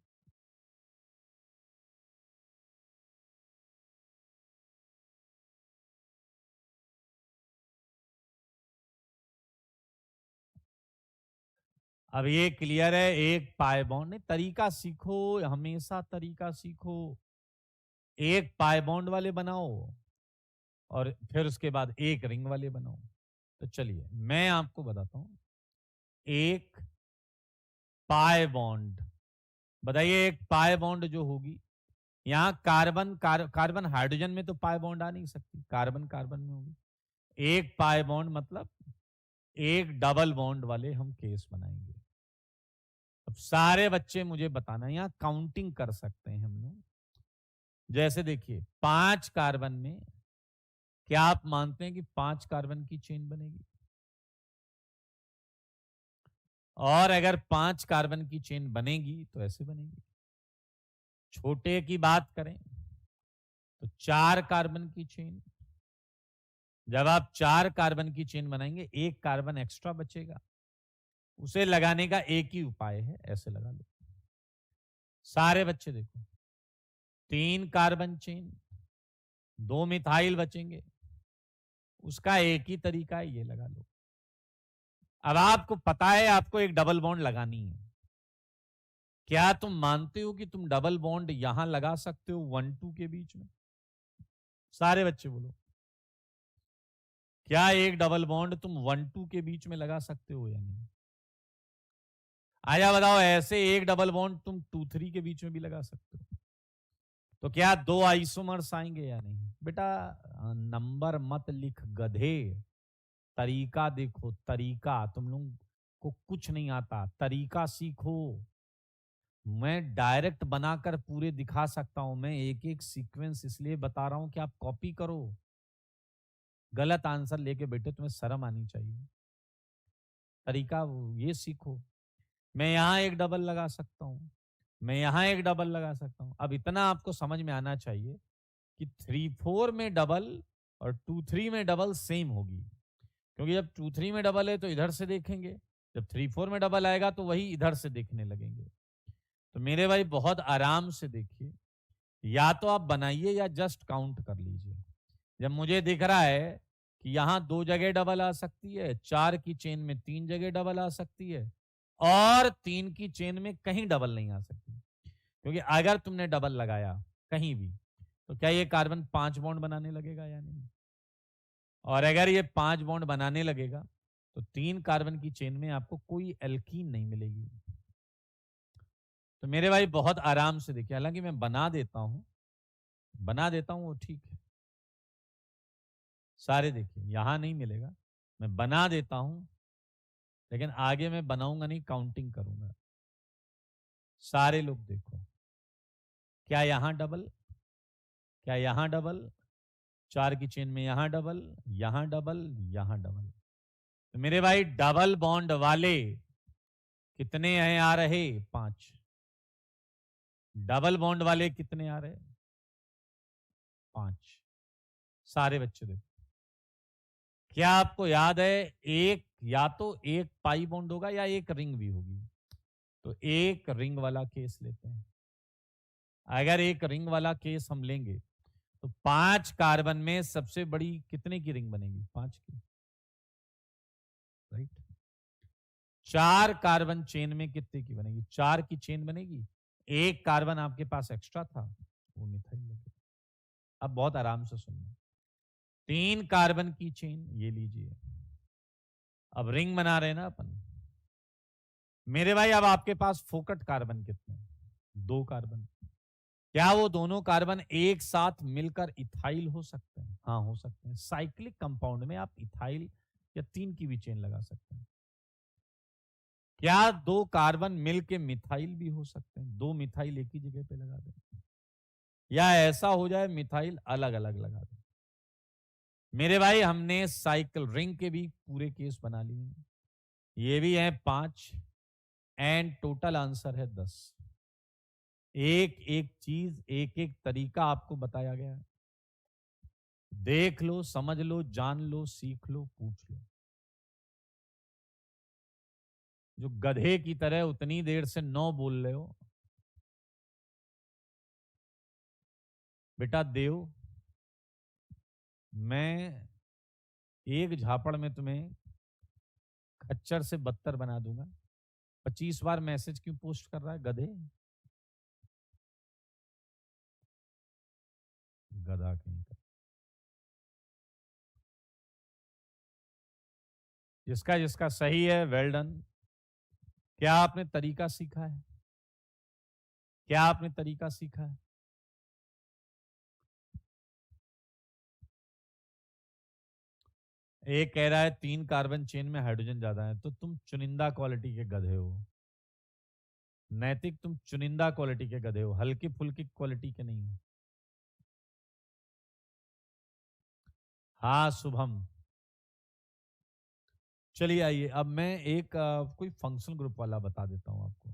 Speaker 1: अब ये क्लियर है, एक पाई बॉन्ड नहीं, तरीका सीखो, हमेशा तरीका सीखो। एक पाई बॉन्ड वाले बनाओ और फिर उसके बाद एक रिंग वाले बनाओ। तो चलिए मैं आपको बताता हूं। एक पाई बॉन्ड, बताइए एक पाई बॉन्ड जो होगी, यहां कार्बन हाइड्रोजन में तो पाई बॉन्ड आ नहीं सकती, कार्बन कार्बन में होगी। एक पाई बॉन्ड मतलब एक डबल बॉन्ड वाले हम केस बनाएंगे। अब सारे बच्चे मुझे बताना, यहां काउंटिंग कर सकते हैं हम लोग। जैसे देखिए 5 कार्बन में क्या आप मानते हैं कि 5 कार्बन की चेन बनेगी? और अगर 5 कार्बन की चेन बनेगी तो ऐसे बनेगी। छोटे की बात करें तो 4 कार्बन की चेन। जब आप 4 कार्बन की चेन बनाएंगे, एक कार्बन एक्स्ट्रा बचेगा, उसे लगाने का एक ही उपाय है, ऐसे लगा लो। सारे बच्चे देखो, 3 कार्बन चेन, 2 मिथाइल बचेंगे, उसका एक ही तरीका है, ये लगा लो। अब आपको पता है आपको एक डबल बॉन्ड लगानी है। क्या तुम मानते हो कि तुम डबल बॉन्ड यहां लगा सकते हो 1 2 के बीच में? सारे बच्चे बोलो। क्या एक डबल बॉन्ड तुम 1 2 के बीच में लगा सकते हो या नहीं? आया बताओ, ऐसे एक डबल बॉन्ड तुम 2 3 के बीच में भी लगा सकते हो। तो क्या 2 आइसोमर्स आएंगे या नहीं? बेटा नंबर मत लिख गधे, तरीका देखो, तरीका। तुम लोग को कुछ नहीं आता, तरीका सीखो। मैं डायरेक्ट बनाकर पूरे दिखा सकता हूं, मैं एक एक सीक्वेंस इसलिए बता रहा हूं कि आप कॉपी करो। गलत आंसर लेके बेटे तुम्हें शर्म आनी चाहिए। तरीका ये सीखो। मैं यहां एक डबल लगा सकता हूं, मैं यहां एक डबल लगा सकता हूं। अब इतना आपको समझ में आना चाहिए कि 3 4 में डबल और 2 3 में डबल सेम होगी। क्योंकि जब 2 3 में डबल है तो इधर से देखेंगे, जब 3 4 में डबल आएगा तो वही इधर से देखने लगेंगे। तो मेरे भाई बहुत आराम से देखिए, या तो आप बनाइए या जस्ट काउंट कर लीजिए। जब मुझे दिख रहा है कि यहां 2 जगह डबल आ सकती है, 4 की चेन में 3 जगह डबल आ सकती है, और 3 की चेन में कहीं डबल नहीं आ सकती। क्योंकि अगर तुमने डबल लगाया कहीं भी, तो क्या ये कार्बन 5 बॉन्ड बनाने लगेगा या नहीं? और अगर ये 5 बॉन्ड बनाने लगेगा तो 3 कार्बन की चेन में आपको कोई एल्कीन नहीं मिलेगी। तो मेरे भाई बहुत आराम से देखिए, हालांकि मैं बना देता हूं वो ठीक है। सारे देखिए, यहां नहीं मिलेगा, मैं बना देता हूं, लेकिन आगे मैं बनाऊंगा नहीं, काउंटिंग करूंगा। सारे लोग देखो, क्या यहां डबल, क्या यहां डबल, 4 की चेन में यहां डबल, यहां डबल, यहां डबल। तो मेरे भाई डबल बॉन्ड वाले कितने हैं आ रहे? 5। डबल बॉन्ड वाले कितने आ रहे? 5। सारे बच्चे देखो, क्या आपको याद है, एक या तो एक पाई बॉन्ड होगा या एक रिंग भी होगी। तो एक रिंग वाला केस लेते हैं। अगर एक रिंग वाला केस हम लेंगे तो 5 कार्बन में सबसे बड़ी कितने की रिंग बनेगी? 5 की, राइट। 4 कार्बन चेन में कितने की बनेगी? 4 की चेन बनेगी। एक कार्बन आपके पास एक्स्ट्रा था, वो मिथाइल लगे। अब बहुत आराम से सुनना, 3 कार्बन की चेन ये लीजिए। अब रिंग बना रहे हैं ना अपन। मेरे भाई अब आपके पास फोकट कार्बन कितने हैं? 2 कार्बन। क्या वो दोनों कार्बन एक साथ मिलकर इथाइल हो सकते हैं? हाँ, हो सकते हैं। साइक्लिक कंपाउंड में आप इथाइल या 3 की भी चेन लगा सकते हैं। क्या 2 कार्बन मिलके मिथाइल भी हो सकते हैं? 2 मिथाइल एक ही जगह पे लगा दें, या ऐसा हो जाए मिथाइल अलग अलग लगा दें। मेरे भाई हमने साइकिल रिंग के भी पूरे केस बना लिए हैं। ये भी है 5, एंड टोटल आंसर है 10। एक एक चीज, एक एक तरीका आपको बताया गया है। देख लो, समझ लो, जान लो, सीख लो, पूछ लो। जो गधे की तरह उतनी देर से 9 बोल रहे हो, बेटा देव, मैं एक झापड़ में तुम्हें खच्चर से बदतर बना दूंगा। 25 बार मैसेज क्यों पोस्ट कर रहा है गधे? गधा कहीं का। जिसका जिसका सही है, वेल डन। क्या आपने तरीका सीखा है? क्या आपने तरीका सीखा है? एक कह रहा है 3 कार्बन चेन में हाइड्रोजन ज्यादा है, तो तुम चुनिंदा क्वालिटी के गधे हो। नैतिक, तुम चुनिंदा क्वालिटी के गधे हो, हल्की फुल्की क्वालिटी के नहीं हो। हाँ शुभम, चलिए आइए, अब मैं एक कोई फंक्शनल ग्रुप वाला बता देता हूं आपको।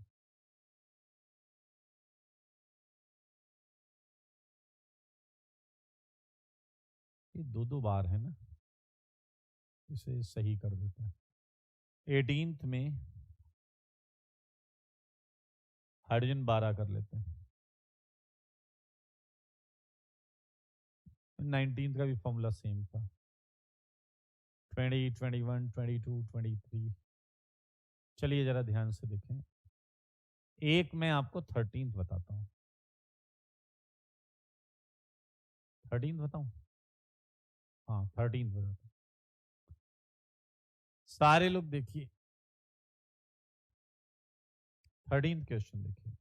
Speaker 1: ये 2 2 बार है ना, इसे सही कर देते हैं। 18th में हाइड्रोजन 12 कर लेते हैं। 19th का भी फॉर्मूला सेम था। 20 21 22 23। चलिए जरा ध्यान से देखें। एक मैं आपको 13th बताता हूँ। 13th बताऊं? हाँ 13th बताता हूँ। सारे लोग देखिए 13th क्वेश्चन देखिए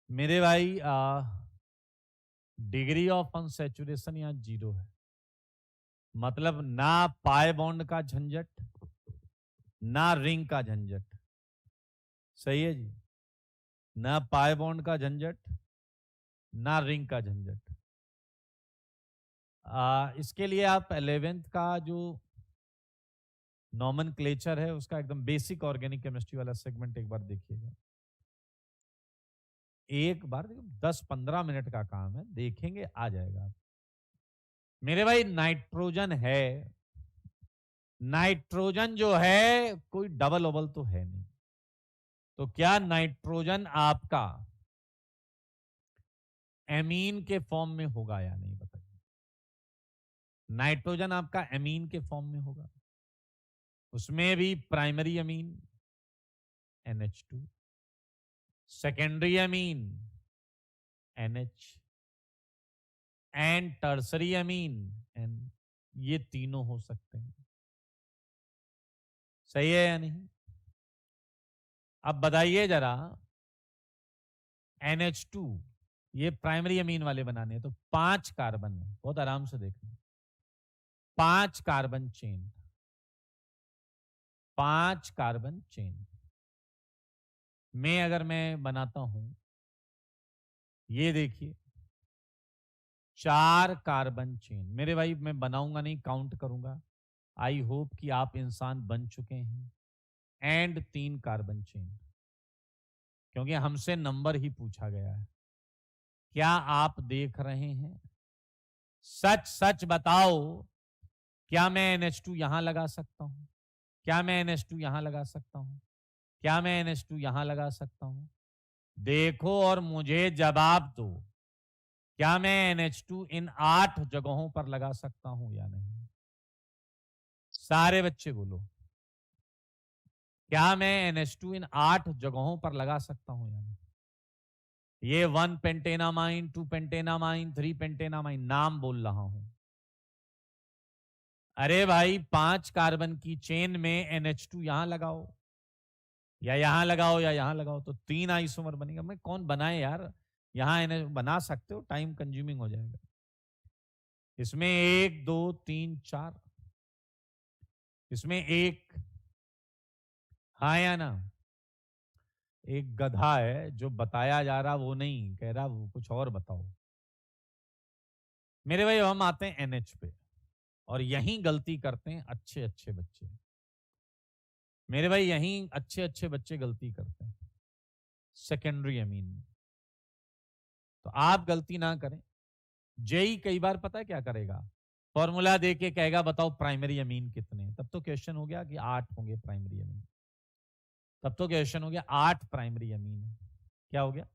Speaker 1: मेरे भाई। डिग्री ऑफ अनसैचुरेशन यहाँ 0 है, मतलब ना पाई बॉन्ड का झंझट ना रिंग का झंझट। सही है जी, ना पाई बॉन्ड का झंझट ना रिंग का झंझट। इसके लिए आप 11th का जो नॉमेनक्लेचर है उसका एकदम बेसिक ऑर्गेनिक केमिस्ट्री वाला सेगमेंट एक बार देखिएगा। एक बार देखो, 10-15 मिनट का काम है, देखेंगे आ जाएगा। मेरे भाई नाइट्रोजन है, नाइट्रोजन जो है कोई डबल ओबल तो है नहीं, तो क्या नाइट्रोजन आपका एमीन के फॉर्म में होगा या नहीं बताइए। नाइट्रोजन आपका एमीन के फॉर्म में होगा, उसमें भी primary amine NH2, secondary amine NH and tertiary amine N, ये तीनों हो सकते हैं। सही है या नहीं? अब बताइए जरा, NH2 ये प्राइमरी अमीन वाले बनाने हैं, तो 5 कार्बन है, बहुत आराम से देखना, 5 कार्बन चेन, 5 कार्बन चेन में अगर मैं बनाता हूं, ये देखिए 4 कार्बन चेन। मेरे भाई मैं बनाऊंगा नहीं, काउंट करूंगा। आई होप कि आप इंसान बन चुके हैं। एंड 3 कार्बन चेन, क्योंकि हमसे नंबर ही पूछा गया है। क्या आप देख रहे हैं? सच सच बताओ, क्या मैं NH2 यहां लगा सकता हूं? क्या मैं NH2 यहां लगा सकता हूं? क्या मैं NH2 यहां लगा सकता हूं? देखो और मुझे जवाब दो, क्या मैं NH2 इन 8 जगहों पर लगा सकता हूं या नहीं? सारे बच्चे बोलो, क्या मैं NH2 इन 8 जगहों पर लगा सकता हूं या नहीं? ये 1 पेंटेनामाइन, 2 पेंटेनामाइन, 3 पेंटेनामाइन नाम बोल रहा हूं। अरे भाई 5 कार्बन की चेन में NH2 यहां लगाओ या यहां लगाओ या यहां लगाओ, तो 3 आइसोमर बनेगा। मैं कौन बनाए यार, यहां NH बना सकते हो, टाइम कंज्यूमिंग हो जाएगा। इसमें 1 2 3 4, इसमें एक, हाँ या ना? एक गधा है जो बताया जा रहा वो नहीं कह रहा, वो कुछ और बताओ। मेरे भाई हम आते हैं NH पे, और यहीं गलती करते हैं अच्छे अच्छे बच्चे। मेरे भाई यहीं अच्छे अच्छे बच्चे गलती करते हैं, सेकेंडरी अमीन में। तो आप गलती ना करें। जेई कई बार पता है क्या करेगा, फॉर्मूला दे के कहेगा बताओ प्राइमरी अमीन कितने, तब तो क्वेश्चन हो गया कि 8 होंगे प्राइमरी अमीन। तब तो क्वेश्चन हो गया 8 प्राइमरी अमीन है। क्या हो गया?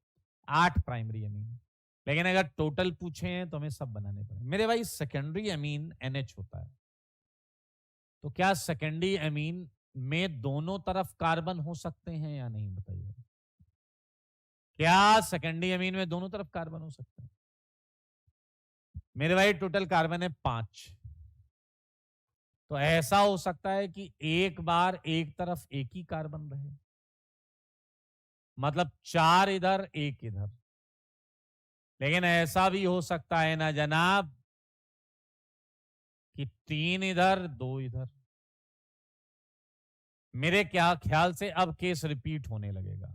Speaker 1: 8 प्राइमरी अमीन। लेकिन अगर टोटल पूछे हैं तो हमें सब बनाने पड़े। मेरे भाई सेकेंडरी अमीन NH होता है, तो क्या सेकेंडरी अमीन में दोनों तरफ कार्बन हो सकते हैं या नहीं बताइए? क्या सेकेंडरी अमीन में दोनों तरफ कार्बन हो सकते हैं? मेरे भाई टोटल कार्बन है 5, तो ऐसा हो सकता है कि एक बार एक तरफ एक ही कार्बन रहे, मतलब 4 इधर 1 इधर। लेकिन ऐसा भी हो सकता है ना जनाब कि 3 इधर 2 इधर। मेरे क्या ख्याल से अब केस रिपीट होने लगेगा।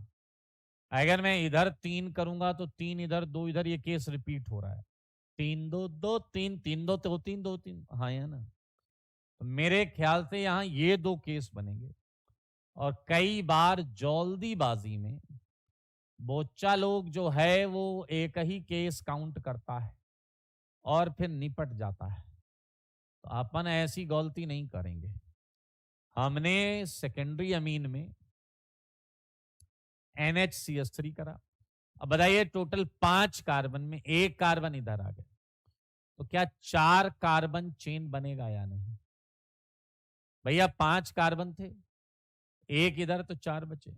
Speaker 1: अगर मैं इधर 3 करूंगा तो 3 इधर 2 इधर, ये केस रिपीट हो रहा है। 3 2 2 3 3 2 2 3 2 3, हाँ या ना? तो मेरे ख्याल से यहां ये 2 केस बनेंगे। और कई बार जल्दीबाजी में बोच्चा लोग जो है वो एक ही केस काउंट करता है और फिर निपट जाता है। तो अपन ऐसी गलती नहीं करेंगे। हमने सेकेंडरी अमीन में NHCH3 करा। अब बताइए टोटल 5 कार्बन में एक कार्बन इधर आ गया, तो क्या 4 कार्बन चेन बनेगा या नहीं? भैया 5 कार्बन थे, एक इधर, तो 4 बचे।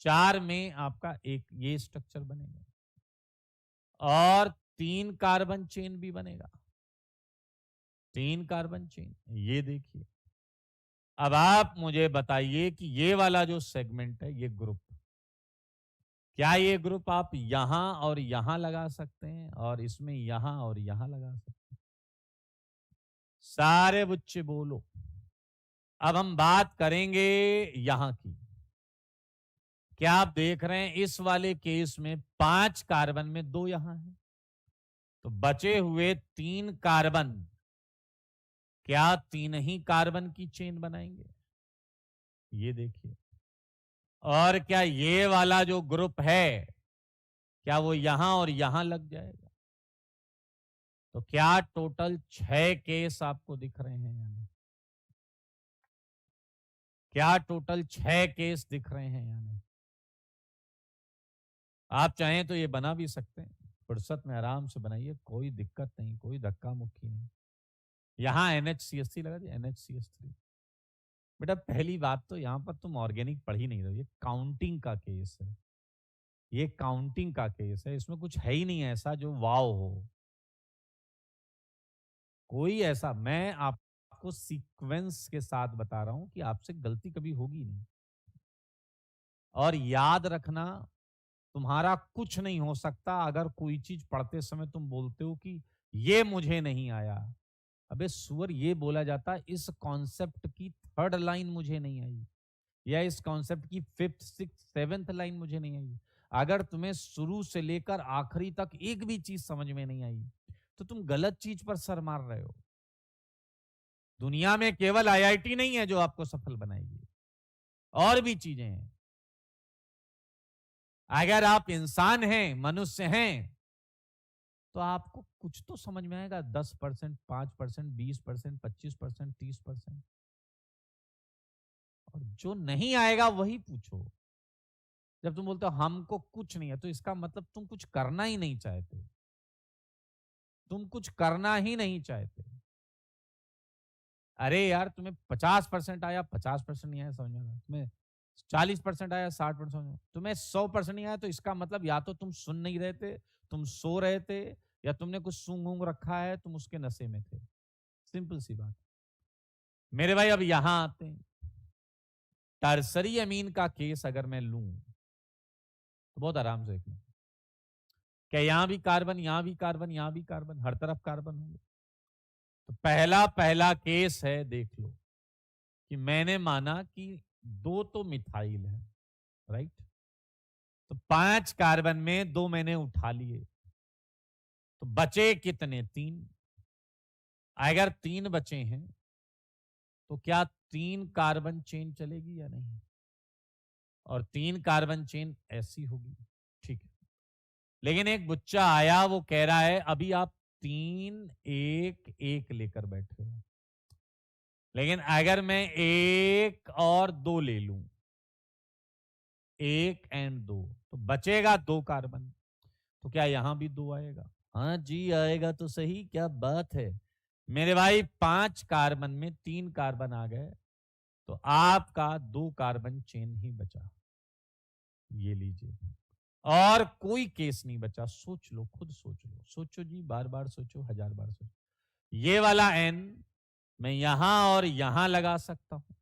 Speaker 1: 4 में आपका एक ये स्ट्रक्चर बनेगा और 3 कार्बन चेन भी बनेगा। 3 कार्बन चेन, ये देखिए अब आप मुझे बताइए कि ये वाला जो सेगमेंट है, ये ग्रुप, क्या ये ग्रुप आप यहां और यहां लगा सकते हैं और इसमें यहां और यहां लगा सकते हैं? सारे बच्चे बोलो। अब हम बात करेंगे यहां की। क्या आप देख रहे हैं इस वाले केस में 5 कार्बन में 2 यहां है, तो बचे हुए 3 कार्बन क्या 3 ही कार्बन की चेन बनाएंगे? ये देखिए। और क्या ये वाला जो ग्रुप है, क्या वो यहां और यहां लग जाएगा? तो क्या टोटल 6 केस आपको दिख रहे हैं? यानी क्या टोटल 6 केस दिख रहे हैं? यानी आप चाहें तो ये बना भी सकते हैं, फुर्सत में आराम से बनाइए, कोई दिक्कत नहीं, कोई धक्का मुक्की नहीं। यहां NHCH3 लगा दिया, NHCH3। बेटा पहली बात तो यहां पर तुम ऑर्गेनिक पढ़ ही नहीं रहे हो, ये काउंटिंग का केस है। ये काउंटिंग का केस है, इसमें कुछ है ही नहीं ऐसा जो वाव हो। कोई ऐसा, मैं आपको सीक्वेंस के साथ बता रहा हूं कि आपसे गलती कभी होगी नहीं। और याद रखना, तुम्हारा कुछ नहीं हो सकता अगर कोई चीज पढ़ते समय तुम बोलते हो कि ये मुझे नहीं आया। अबे सुअर, ये बोला जाता इस कॉन्सेप्ट की 3rd लाइन मुझे नहीं आई, या इस कॉन्सेप्ट की 5th 6th 7th लाइन मुझे नहीं आई। अगर तुम्हें शुरू से लेकर आखिरी तक एक भी चीज समझ में नहीं आई, तो तुम गलत चीज पर सर मार रहे हो। दुनिया में केवल IIT नहीं है जो आपको सफल बनाएगी, और भी चीजें हैं। अगर आप इंसान हैं, मनुष्य हैं, तो आपको कुछ तो समझ में आएगा। 10%, 5%, 20%, 25%, 30%। और जो नहीं आएगा वही पूछो। जब तुम बोलते हो हमको कुछ नहीं है, तो इसका मतलब तुम कुछ करना ही नहीं चाहते। तुम कुछ करना ही नहीं चाहते। अरे यार, तुम्हें 50% आया, 50% नहीं आया, समझ में आ रहा? तुम्हें 40% आया, 60%, तुम्हें 100% नहीं आया, तो इसका मतलब या तो तुम सुन नहीं रहे थे, तुम सो रहे थे, या तुमने कुछ सूंघ ऊंघ रखा है, तुम उसके नशे में थे। सिंपल सी बात। मेरे भाई अब यहां आते हैं। टर्सरी अमीन का केस अगर मैं लूं, तो बहुत आराम से देखना। क्या यहां भी कार्बन, यहां भी कार्बन, यहां भी कार्बन, हर तरफ कार्बन होंगे? तो पहला पहला केस है, देख लो कि मैंने माना कि 2 तो मिथाइल है, राइट? तो 5 कार्बन में 2 मैंने उठा लिए, तो बचे कितने? 3। अगर 3 बचे हैं, तो क्या 3 कार्बन चेन चलेगी या नहीं? और 3 कार्बन चेन ऐसी होगी, ठीक है। लेकिन एक बुच्चा आया, वो कह रहा है अभी आप 3 1 1 लेकर बैठे हो, लेकिन अगर मैं 1 और 2 ले लूं, 1 एंड 2, तो बचेगा 2 कार्बन। तो क्या यहां भी 2 आएगा? हाँ जी, आएगा तो सही, क्या बात है। मेरे भाई 5 कार्बन में 3 कार्बन आ गए, तो आपका 2 कार्बन चेन ही बचा। ये लीजिए। और कोई केस नहीं बचा। सोच लो, खुद सोच लो, सोचो जी, बार बार सोचो, 1000 बार सोचो। ये वाला N मैं यहां और यहां लगा सकता हूं,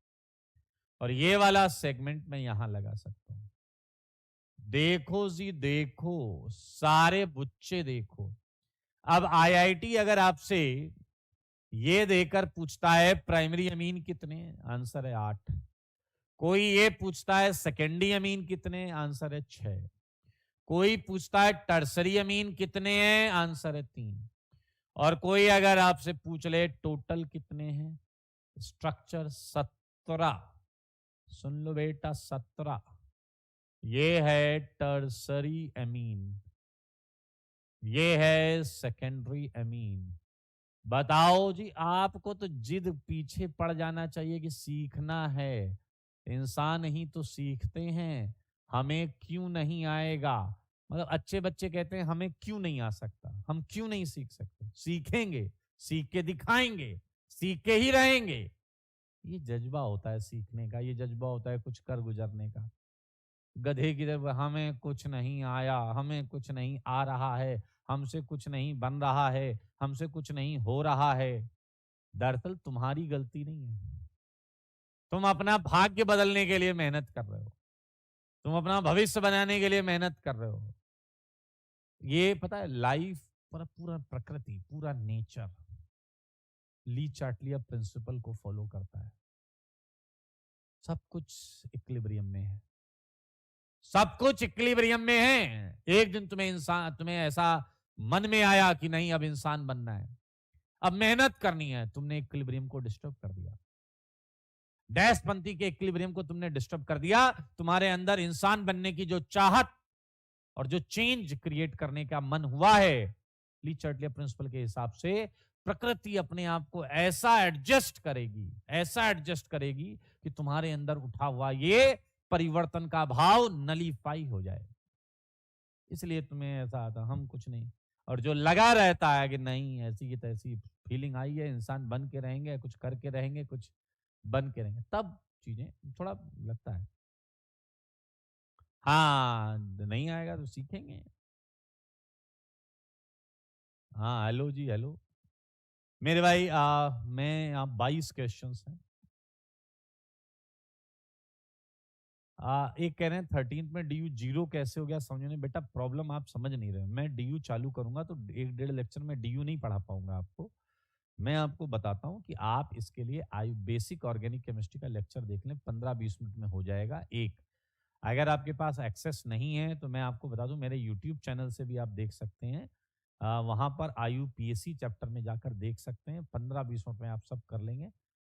Speaker 1: और ये वाला सेगमेंट मैं यहां लगा सकता हूं। देखो जी देखो, सारे बुच्चे देखो। अब IIT अगर आपसे ये देकर पूछता है प्राइमरी अमीन कितने, आंसर है 8। कोई ये पूछता है सेकेंडरी अमीन कितने, आंसर है 6। कोई पूछता है टर्सरी अमीन कितने हैं, आंसर है 3। और कोई अगर आपसे पूछ ले टोटल कितने हैं, स्ट्रक्चर 17। सुन लो बेटा, 17। ये है टर्सरी अमीन, ये है सेकेंडरी अमीन। बताओ जी, आपको तो जिद पीछे पड़ जाना चाहिए कि सीखना है। इंसान ही तो सीखते हैं, हमें क्यों नहीं आएगा? मतलब अच्छे बच्चे कहते हैं हमें क्यों नहीं आ सकता, हम क्यों नहीं सीख सकते? सीखेंगे, सीख के दिखाएंगे, सीख के ही रहेंगे। ये जज्बा होता है सीखने का, ये जज्बा होता है कुछ कर गुजरने का। गधे की तरह हमें कुछ नहीं आया, हमें कुछ नहीं आ रहा है, हमसे कुछ नहीं बन रहा है, हमसे कुछ नहीं हो रहा है। दरअसल तुम्हारी गलती नहीं है, तुम अपना भाग्य बदलने के लिए मेहनत कर रहे हो, तुम अपना भविष्य बनाने के लिए मेहनत कर रहे हो। ये पता है लाइफ, पूरा पूरा प्रकृति, पूरा नेचर ली चार्टलिया प्रिंसिपल को फॉलो करता है। सब कुछ इक्विलिब्रियम में है, सब कुछ इक्विलिब्रियम में है। एक दिन तुम्हें ऐसा मन में आया कि नहीं अब इंसान बनना है, अब मेहनत करनी है, तुमने इक्विलिब्रियम को डिस्टर्ब कर दिया, डैशपंथी के इक्विलिब्रियम को तुमने डिस्टर्ब कर दिया। तुम्हारे अंदर इंसान बनने की जो चाहत और जो चेंज क्रिएट करने का मन हुआ है, ली चार्टलिया प्रिंसिपल के हिसाब से प्रकृति अपने आप को ऐसा एडजस्ट करेगी, ऐसा एडजस्ट करेगी कि तुम्हारे अंदर उठा हुआ ये परिवर्तन का भाव नलीफाई हो जाए। इसलिए तुम्हें ऐसा आता, हम कुछ नहीं, और जो लगा रहता है कि नहीं ऐसी की तैसी फीलिंग आई है, इंसान बन के रहेंगे, कुछ करके रहेंगे, कुछ बन के रहेंगे, तब चीजें थोड़ा लगता है। हाँ, नहीं आएगा तो सीखेंगे। हाँ, हेलो जी, हेलो मेरे भाई। मैं आप 22 क्वेश्चंस हैं। एक कह रहे हैं 13th में डीयू जीरो कैसे हो गया समझ नहीं। बेटा प्रॉब्लम आप समझ नहीं रहे, मैं डीयू चालू करूंगा तो 1-1.5 लेक्चर में डीयू नहीं पढ़ा पाऊंगा आपको। मैं आपको बताता हूं कि आप इसके लिए बेसिक ऑर्गेनिक केमिस्ट्री का लेक्चर देख लें, 15-20 मिनट में हो जाएगा एक। अगर आपके पास एक्सेस नहीं है तो मैं आपको बता दूं, मेरे यूट्यूब चैनल से भी आप देख सकते हैं। वहां पर IUPAC चैप्टर में जाकर देख सकते हैं, 15-20 मिनट में आप सब कर लेंगे।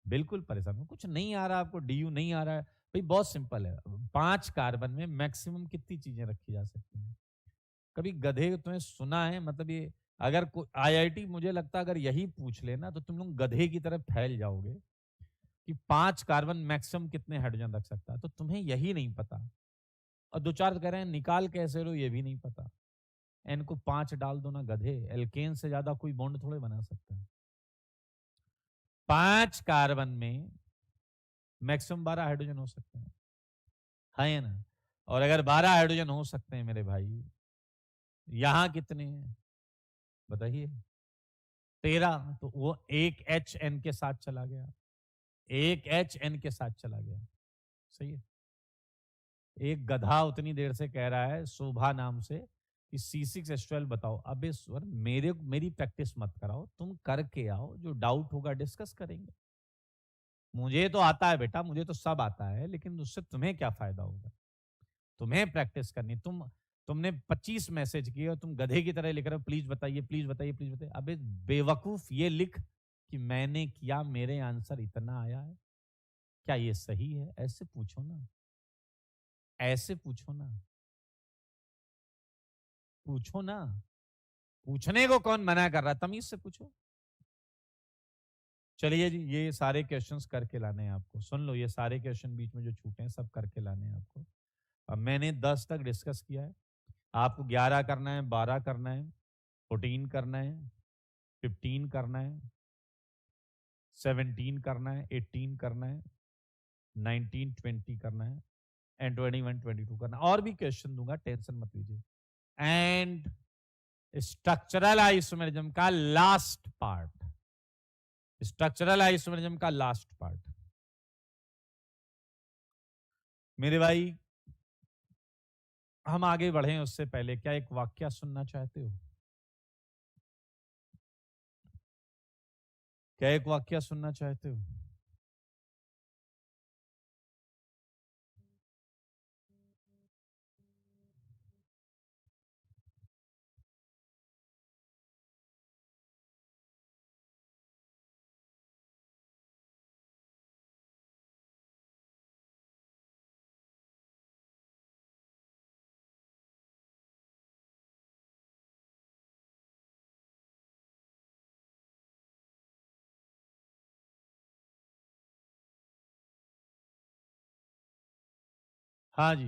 Speaker 1: बिल्कुल परेशान हो, कुछ नहीं आ रहा आपको, डीयू नहीं आ रहा है भाई, बहुत सिंपल है। 5 कार्बन में मैक्सिमम कितनी चीजें रखी जा सकती हैं? कभी गधे तुम्हें सुना है? मतलब ये अगर IIT मुझे लगता है अगर यही पूछ लेना तो तुम लोग गधे की तरह फैल जाओगे कि 5 कार्बन मैक्सिमम कितने हाइड्रोजन रख सकता है, तो तुम्हें यही नहीं पता। और 2-4 कह रहे हैं निकाल कैसे लो, ये भी नहीं पता। एन को 5 डाल दो ना गधे, एल्केन से ज्यादा कोई बॉन्ड थोड़े बना सकता है। 5 कार्बन में मैक्सिमम 12 हाइड्रोजन हो सकते हैं, है ना? और अगर 12 हाइड्रोजन हो सकते हैं मेरे भाई, यहां कितने हैं बताइए? 13। तो वो एक HN के साथ चला गया, एक HN के साथ चला गया। सही है। एक गधा उतनी देर से कह रहा है शोभा नाम से कि C6H12 बताओ। अबे स्वर, मेरी प्रैक्टिस मत कराओ, तुम करके आओ, जो डाउट होगा डिस्कस करेंगे। मुझे तो आता है बेटा, मुझे तो सब आता है, लेकिन उससे तुम्हें क्या फायदा होगा? तुम्हें प्रैक्टिस करनी। तुमने 25 मैसेज किए और तुम गधे की तरह लिख रहे हो प्लीज बताइए, प्लीज बताइए, प्लीज बताइए। अबे बेवकूफ, ये लिख कि मैंने किया, मेरे आंसर इतना आया है, क्या ये सही है? ऐसे पूछो ना, ऐसे पूछो ना, पूछो ना। पूछने को कौन मना कर रहा, तमीज से पूछो। चलिए जी, ये सारे क्वेश्चंस करके लाने हैं आपको। सुन लो, ये सारे क्वेश्चन बीच में जो छूटे हैं सब करके लाने हैं आपको। अब मैंने 10 तक डिस्कस किया है, आपको 11 करना है, 12 करना है, 14 करना है, 15 करना है, 17 करना है, 18 करना है, 19, 20 करना है, एंड 21, 22 करना है। और भी क्वेश्चन दूंगा, टेंशन मत लीजिए। एंड स्ट्रक्चरल आइसोमेरिज्म का लास्ट पार्ट, स्ट्रक्चरल आइसोमेरिज्म का लास्ट पार्ट मेरे भाई। हम आगे बढ़े उससे पहले क्या एक वाक्य सुनना चाहते हो? क्या एक वाक्य सुनना चाहते हो? हाँ जी,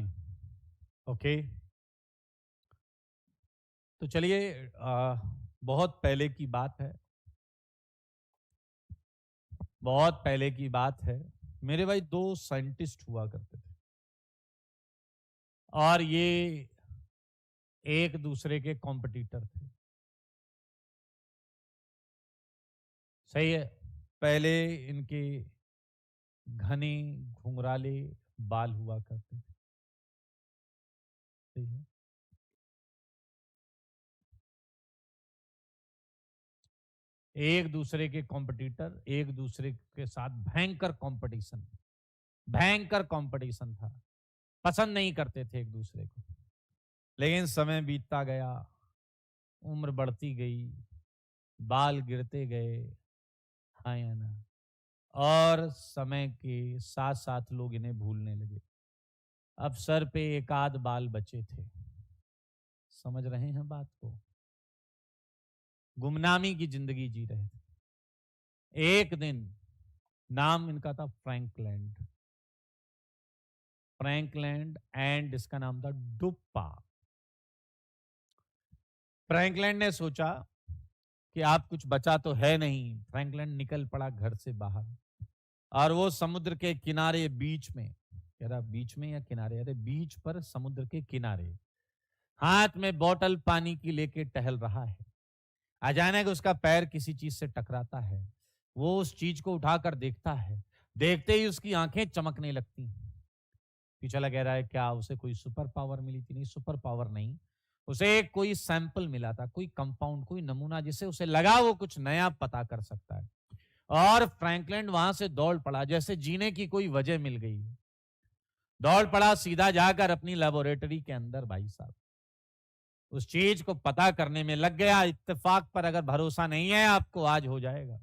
Speaker 1: ओके। तो चलिए, बहुत पहले की बात है, बहुत पहले की बात है। मेरे भाई दो साइंटिस्ट हुआ करते थे, और ये एक दूसरे के कॉम्पिटिटर थे। सही है। पहले इनके घने घुंघराले बाल हुआ करते थे। सही है। एक दूसरे के कॉम्पिटिटर, एक दूसरे के साथ भयंकर कंपटीशन था। पसंद नहीं करते थे एक दूसरे को। लेकिन समय बीतता गया, उम्र बढ़ती गई, बाल गिरते गए, हाँ या ना, और समय के साथ साथ लोग इन्हें भूलने लगे। अब सर पे एक आध बाल बचे थे। समझ रहे हैं बात को? गुमनामी की जिंदगी जी रहे थे। एक दिन, नाम इनका था फ्रैंकलैंड। फ्रैंकलैंड एंड इसका नाम था डुप्पा। फ्रैंकलैंड ने सोचा कि आप कुछ बचा तो है नहीं। फ्रैंकलैंड निकल पड़ा घर से बाहर, और वो समुद्र के किनारे बीच में, कह रहा बीच में या किनारे, अरे बीच पर समुद्र के किनारे हाथ में बोतल पानी की लेके टहल रहा है। अचानक उसका पैर किसी चीज से टकराता है। वो उस चीज को उठाकर देखता है। देखते ही उसकी आंखें चमकने लगती हैं। पिछला कह रहा है क्या उसे कोई सुपर पावर मिली थी? नहीं, सुपर पावर नहीं, उसे कोई सैंपल मिला था, कोई कंपाउंड, कोई नमूना, जिससे उसे लगा वो कुछ नया पता कर सकता है। और फ्रैंकलैंड वहां से दौड़ पड़ा जैसे जीने की कोई वजह मिल गई। दौड़ पड़ा सीधा जाकर अपनी लेबोरेटरी के अंदर, भाई साहब उस चीज को पता करने में लग गया। इत्तेफाक पर अगर भरोसा नहीं है आपको, आज हो जाएगा।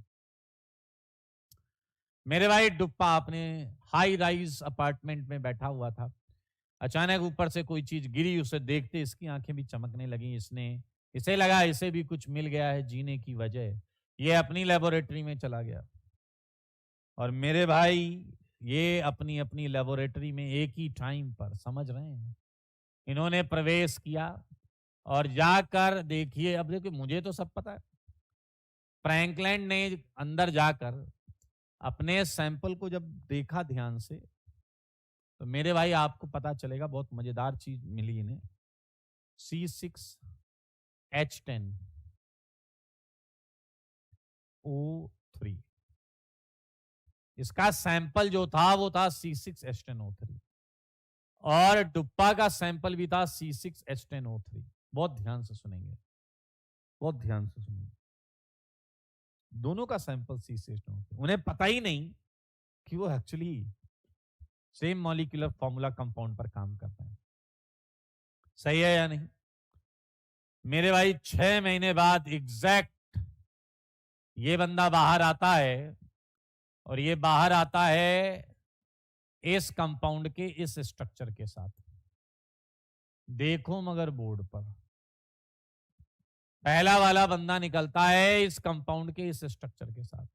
Speaker 1: मेरे भाई डुप्पा अपने हाई राइज अपार्टमेंट में बैठा हुआ था। अचानक ऊपर से कोई चीज गिरी, उसे देखते इसकी आंखें भी चमकने लगी। इसे लगा इसे भी कुछ मिल गया है जीने की वजह। ये अपनी लेबोरेटरी में चला गया। और मेरे भाई ये अपनी अपनी लेबोरेटरी में एक ही टाइम पर, समझ रहे हैं, इन्होंने प्रवेश किया। और जाकर देखिए, अब देखिए मुझे तो सब पता है। फ्रैंकलैंड ने अंदर जाकर अपने सैंपल को जब देखा ध्यान से, तो मेरे भाई आपको पता चलेगा, बहुत मजेदार चीज मिली इन्हें। C6H10O3, इसका सैंपल जो था वो था C6H10O3, और डुप्पा का सैंपल भी था C6H10O3। बहुत ध्यान से सुनेंगे, बहुत ध्यान से सुनेंगे। दोनों का सैंपल C6H10O3। उन्हें पता ही नहीं कि वो actually same molecular formula compound पर काम करते हैं। सही है या नहीं? मेरे भाई 6 महीने बाद एग्जैक्ट ये बंदा बाहर आता है, और ये बाहर आता है इस कंपाउंड के इस स्ट्रक्चर के साथ। देखो मगर बोर्ड पर पहला वाला बंदा निकलता है इस कंपाउंड के इस स्ट्रक्चर के साथ,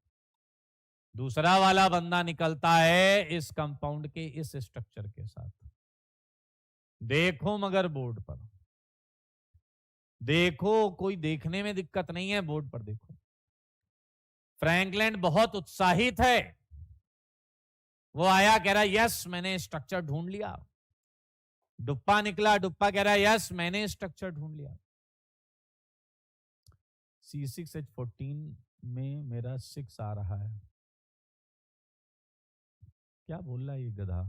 Speaker 1: दूसरा वाला बंदा निकलता है इस कंपाउंड के इस स्ट्रक्चर के साथ। देखो मगर बोर्ड पर देखो, कोई देखने में दिक्कत नहीं है, बोर्ड पर देखो। फ्रैंकलैंड बहुत उत्साहित है। वो आया, कह रहा यस मैंने स्ट्रक्चर ढूंढ लिया। डुप्पा निकला, डुप्पा कह रहा यस मैंने स्ट्रक्चर ढूंढ लिया। C6H14 में मेरा 6 आ रहा है। क्या बोल रहा है ये गधा?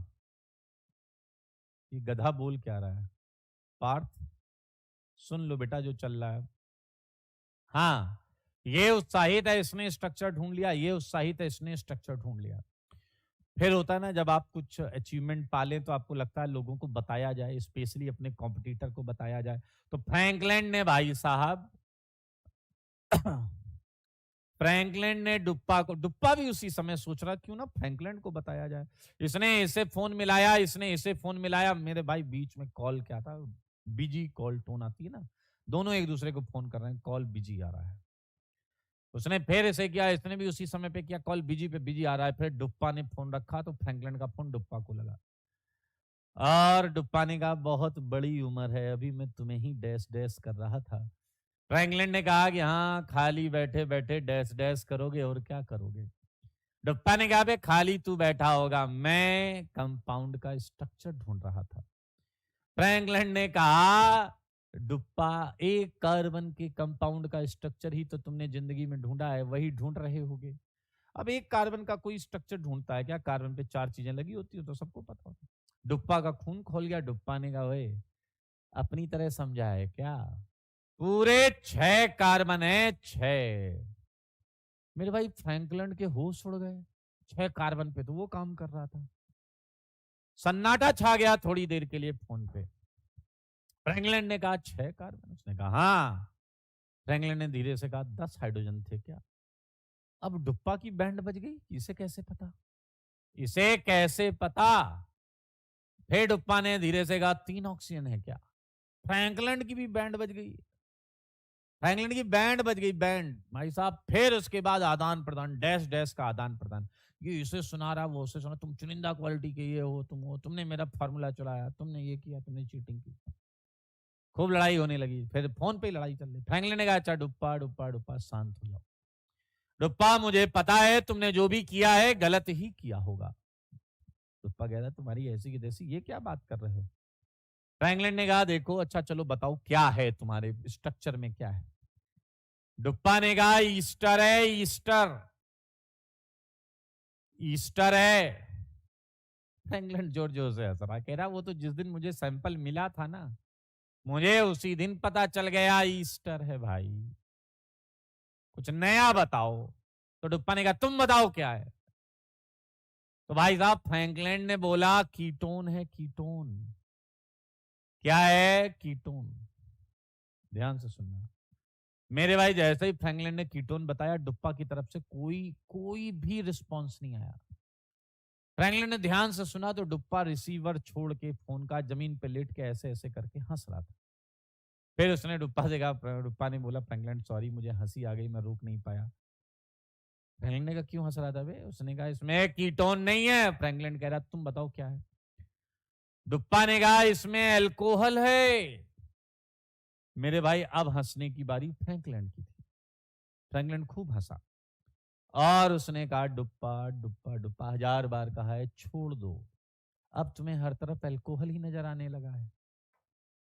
Speaker 1: ये गधा बोल क्या रहा है? पार्थ सुन लो बेटा जो चल रहा है। हाँ, ये उत्साहित है इसने स्ट्रक्चर ढूंढ लिया, ये उत्साहित है इसने स्ट्रक्चर ढूंढ लिया। फिर होता है ना, जब आप कुछ अचीवमेंट पाले तो आपको लगता है लोगों को बताया जाए, स्पेशली अपने कॉम्पिटिटर को बताया जाए। तो फ्रैंकलैंड ने, भाई साहब फ्रैंकलैंड ने डुप्पा को, डुप्पा भी उसी समय सोच रहा क्यों ना फ्रैंकलैंड को बताया जाए। इसने इसे फोन मिलाया, इसने इसे फोन मिलाया। मेरे भाई बीच में कॉल क्या था, बिजी कॉल टोन आती है ना, दोनों एक दूसरे को फोन कर रहे हैं, कॉल बिजी आ रहा है। उसने फिर इसे किया, इसने भी उसी समय पे किया, कॉल बिजी पे बिजी आ रहा है। फिर डुप्पा ने फोन रखा तो फ्रैंकलैंड का फोन डुप्पा को लगा, और डुप्पा ने कहा बहुत बड़ी उम्र है, अभी मैं तुम्हें ही डैश डैश कर रहा था। फ्रैंकलैंड ने कहा कि हाँ, खाली बैठे बैठे डैश डैश करोगे और क्या करोगे। डुप्पा ने कहा बे खाली तू बैठा होगा, मैं कंपाउंड का स्ट्रक्चर ढूंढ रहा था। फ्रैंकलैंड ने कहा डुप्पा, एक कार्बन के कंपाउंड का स्ट्रक्चर ही तो तुमने जिंदगी में ढूंढा है, वही ढूंढ रहे होगे। अब एक कार्बन का कोई स्ट्रक्चर ढूंढता है क्या, कार्बन पे 4 चीजें लगी होती है तो सबको पता होता है। डुप्पा का खून खोल गया, डुप्पा ने कहा ओए अपनी तरह समझा है क्या, पूरे 6 कार्बन है, 6। मेरे भाई फ्रैंकलिन के होश उड़ गए, 6 कार्बन पे तो वो काम कर रहा था। सन्नाटा छा गया थोड़ी देर के लिए फोन पे। फ्रैंकलिन ने कहा 6 कार्बन, उसने कहा हाँ। फ्रैंकलिन ने धीरे से कहा 10 हाइड्रोजन थे क्या। अब डुप्पा की बैंड बज गई, इसे कैसे पता, इसे कैसे पता। फिर डुप्पा ने धीरे से कहा 3 ऑक्सीजन है क्या। फ्रैंकलिन की भी बैंड बज गई, फ्रैंकलिन की बैंड बज गई, बैंड भाई साहब। फिर उसके बाद आदान प्रदान, डैश डैश का आदान प्रदान, ये इसे सुना रहा, वो उसे सुना, तुम चुनिंदा क्वालिटी के ये हो, तुम हो, तुमने मेरा फार्मूला चुराया, तुमने ये किया, तुमने चीटिंग की। खूब लड़ाई होने लगी, फिर फोन पे ही लड़ाई चल रही। फ्रैंकलिन ने कहा अच्छा डुप्पा डुप्पा डुप्पा शांत हो जाओ, डुप्पा मुझे पता है तुमने जो भी किया है गलत ही किया होगा। डुप्पा कह रहा तुम्हारी ऐसी की तैसी, ये क्या बात कर रहे हो। फ्रैंकलिन ने कहा देखो अच्छा चलो बताओ क्या है तुम्हारे स्ट्रक्चर में क्या है। डुप्पा ने कहा ईस्टर है, ईस्टर, ईस्टर है। फ्रैंकलिन जोर जोर से हंस रहा, कह रहा वो तो जिस दिन मुझे सैंपल मिला था ना, मुझे उसी दिन पता चल गया ईस्टर है भाई, कुछ नया बताओ। तो डुप्पा ने कहा तुम बताओ क्या है। तो भाई साहब फ्रैंकलिन ने बोला कीटोन है, कीटोन। क्या है, कीटोन। ध्यान से सुनना मेरे भाई, जैसे ही फ्रैंकलिन ने कीटोन बताया, डुप्पा की तरफ से कोई भी रिस्पॉन्स नहीं आया। फ्रैंकलिन ने ध्यान से सुना तो डुप्पा रिसीवर छोड़ के फोन का जमीन पे लेट के ऐसे ऐसे करके हंस रहा था। फिर उसने डुप्पा से कहा, डुप्पा ने बोला फ्रैंकलिन सॉरी मुझे हंसी आ गई, मैं रोक नहीं पाया। फ्रैंकलिन ने कहा क्यों हंस रहा था बे, उसने कहा इसमें कीटोन नहीं है। फ्रैंकलिन कह रहा तुम बताओ क्या है। डुप्पा ने कहा इसमें अल्कोहल है। मेरे भाई अब हंसने की बारी फ्रैंकलिन की थी। फ्रैंकलिन खूब हंसा और उसने कहा डुप्पा डुप्पा डुप्पा 1000 बार कहा है, छोड़ दो, अब तुम्हें हर तरफ अल्कोहल ही नजर आने लगा है।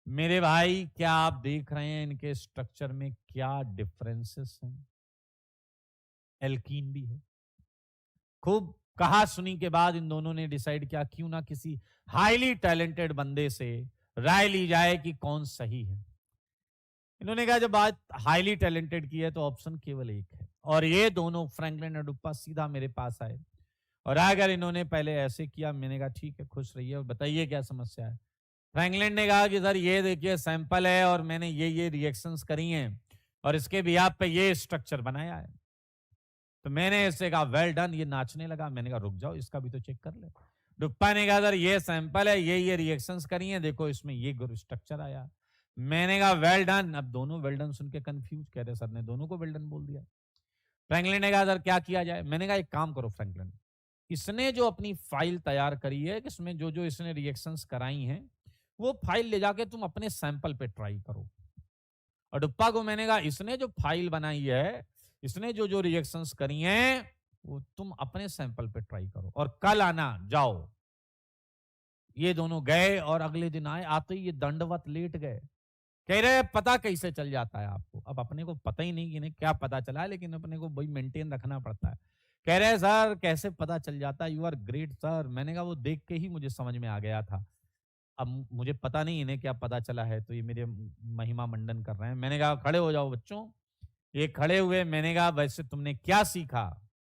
Speaker 1: मेरे भाई क्या आप देख रहे हैं इनके स्ट्रक्चर में क्या डिफरेंसेस हैं। एल्कीन भी है। खूब कहा सुनी के बाद इन दोनों ने डिसाइड किया क्यों ना किसी हाईली टैलेंटेड बंदे से राय ली जाए कि कौन सही है। इन्होंने कहा जब बात हाईली टैलेंटेड की है तो ऑप्शन केवल एक है, और ये दोनों फ्रैंकलिन और डुप्पा सीधा मेरे पास आए और अगर इन्होंने पहले ऐसे किया, मैंने कहा ठीक है खुश रहिए और बताइए क्या समस्या है। फ्रैंकलिन ने कहा कि सर ये देखिए सैंपल है और मैंने ये रिएक्शंस करी हैं और इसके बिहाफ पे ये स्ट्रक्चर बनाया है। तो मैंने इससे कहा वेल डन, ये नाचने लगा। मैंने कहा रुक जाओ इसका भी तो चेक कर ले। डुप्पा ने कहा सर ये सैंपल है, ये रिएक्शंस करी हैं, देखो इसमें ये स्ट्रक्चर आया। मैंने कहा वेल डन। अब दोनों वेल डन सुन के कंफ्यूज, कह रहे सर ने दोनों को वेल डन बोल दिया। फ्रैंकलिन ने कहा सर क्या किया जाए। मैंने कहा एक काम करो फ्रैंकलिन, इसने जो अपनी फाइल तैयार करी है, इसमें जो जो इसने रिएक्शंस कराई हैं, वो फाइल ले जाके तुम अपने सैंपल पे ट्राई करो। और डुप्पा को मैंने कहा इसने जो फाइल बनाई है, इसने जो जो रिएक्शंस करी हैं, वो तुम अपने सैंपल पे ट्राई करो और कल आना, जाओ। ये दोनों गए और अगले दिन आए, आते ही ये दंडवत लेट गए। कह रहे पता कैसे चल जाता है आपको। अब अपने को पता ही नहीं कि इन्हें क्या पता चला है, लेकिन अपने को वही मेंटेन रखना पड़ता है। कह रहे सर कैसे पता चल जाता है, यू आर ग्रेट सर। मैंने कहा वो देख के ही मुझे समझ में आ गया था। अब मुझे पता नहीं इन्हें क्या पता चला है, तो ये मेरे महिमा मंडन कर रहे हैं। मैंने कहा खड़े हो जाओ बच्चों। ये खड़े हुए। मैंने कहा वैसे तुमने क्या सीखा,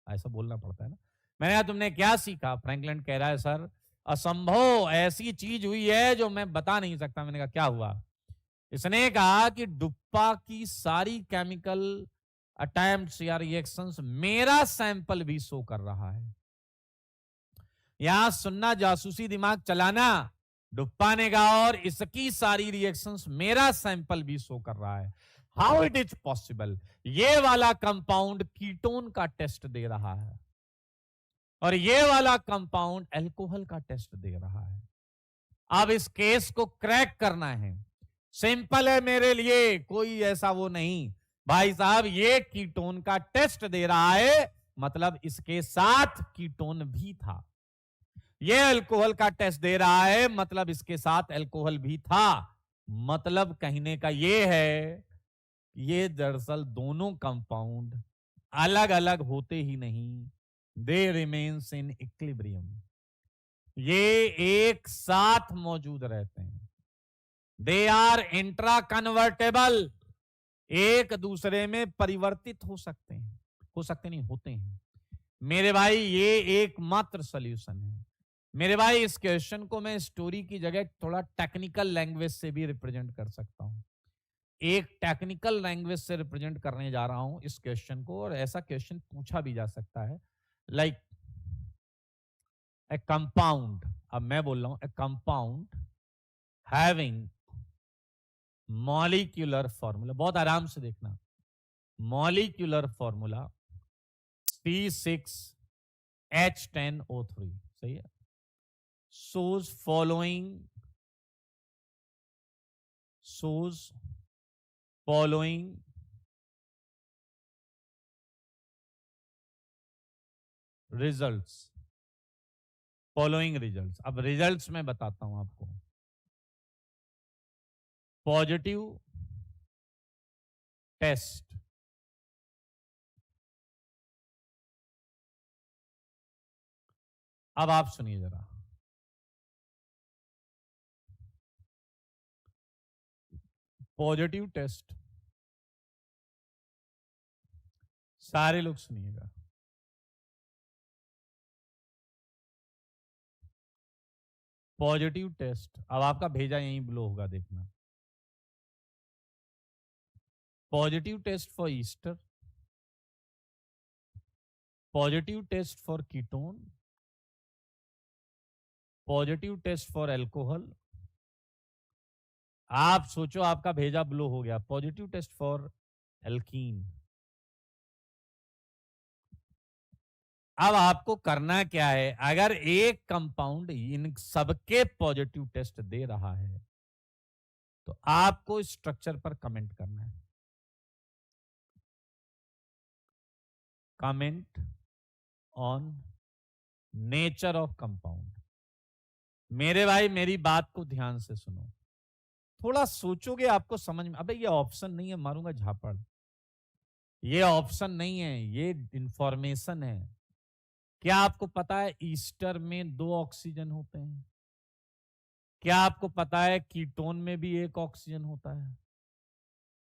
Speaker 1: ऐसा बोलना पड़ता है ना। मैंने कहा तुमने क्या सीखा। फ्रैंकलिन कह रहा है सर असंभव ऐसी चीज हुई है जो मैं बता नहीं सकता। मैंने कहा क्या हुआ। इसने कहा कि डुप्पा की सारी केमिकल अटेम्प्ट्स या रिएक्शंस मेरा सैंपल भी शो कर रहा है। यहां सुनना, जासूसी दिमाग चलाना। डुप्पा ने कहा और इसकी सारी रिएक्शंस मेरा सैंपल भी शो कर रहा है। How it is possible. ये वाला कंपाउंड कीटोन का टेस्ट दे रहा है और ये वाला कंपाउंड अल्कोहल का टेस्ट दे रहा है। अब इस केस को क्रैक करना है, सिंपल है मेरे लिए, कोई ऐसा वो नहीं। भाई साहब ये कीटोन का टेस्ट दे रहा है, मतलब इसके साथ कीटोन भी था। ये अल्कोहल का टेस्ट दे रहा है, मतलब इसके साथ अल्कोहल भी था। मतलब कहने का ये है, ये दरअसल दोनों कंपाउंड अलग अलग होते ही नहीं, दे रिमेन्स इन इक्विलिब्रियम, ये एक साथ मौजूद रहते हैं। दे आर इंट्रा कन्वर्टेबल, एक दूसरे में परिवर्तित हो सकते हैं, हो सकते नहीं, होते हैं। मेरे भाई ये एकमात्र सॉल्यूशन है। मेरे भाई इस क्वेश्चन को मैं स्टोरी की जगह थोड़ा टेक्निकल लैंग्वेज से भी रिप्रेजेंट कर सकता हूं। एक टेक्निकल लैंग्वेज से रिप्रेजेंट करने जा रहा हूं इस क्वेश्चन को, और ऐसा क्वेश्चन पूछा भी जा सकता है, लाइक ए कंपाउंड, अब मैं बोल रहा हूं ए कंपाउंड हैविंग मॉलिक्यूलर फॉर्मूला, बहुत आराम से देखना, मॉलिक्यूलर फॉर्मूला C6H10O3, सही है, shows following results, अब रिजल्ट्स में बताता हूं आपको। पॉजिटिव टेस्ट, अब आप सुनिए जरा, पॉजिटिव टेस्ट, सारे लोग सुनिएगा, पॉजिटिव टेस्ट, अब आपका भेजा यहीं ब्लो होगा, देखना, positive test for ester, positive test for ketone, positive test for alcohol. आप सोचो आपका भेजा ब्लो हो गया, पॉजिटिव टेस्ट फॉर एल्कीन। अब आपको करना क्या है, अगर एक कंपाउंड इन सबके पॉजिटिव टेस्ट दे रहा है तो आपको स्ट्रक्चर पर कमेंट करना है, comment on nature of compound. मेरे भाई मेरी बात को ध्यान से सुनो, थोड़ा सोचोगे आपको समझ में, अबे ये ऑप्शन नहीं है, मारूंगा झापड़, ये ऑप्शन नहीं है, ये इंफॉर्मेशन है। क्या आपको पता है ईस्टर में 2 ऑक्सीजन होते हैं? क्या आपको पता है कीटोन में भी 1 ऑक्सीजन होता है?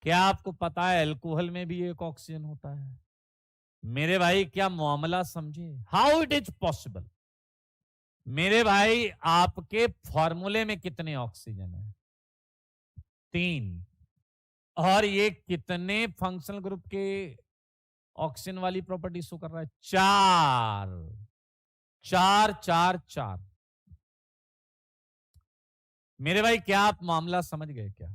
Speaker 1: क्या आपको पता है अल्कोहल में भी 1 ऑक्सीजन होता है? मेरे भाई क्या मामला समझे, हाउ इट इज पॉसिबल। मेरे भाई आपके फॉर्मूले में कितने ऑक्सीजन है? 3। और ये कितने फंक्शनल ग्रुप के ऑक्सीजन वाली प्रॉपर्टी शो कर रहा है? 4 4 4। मेरे भाई क्या आप मामला समझ गए क्या?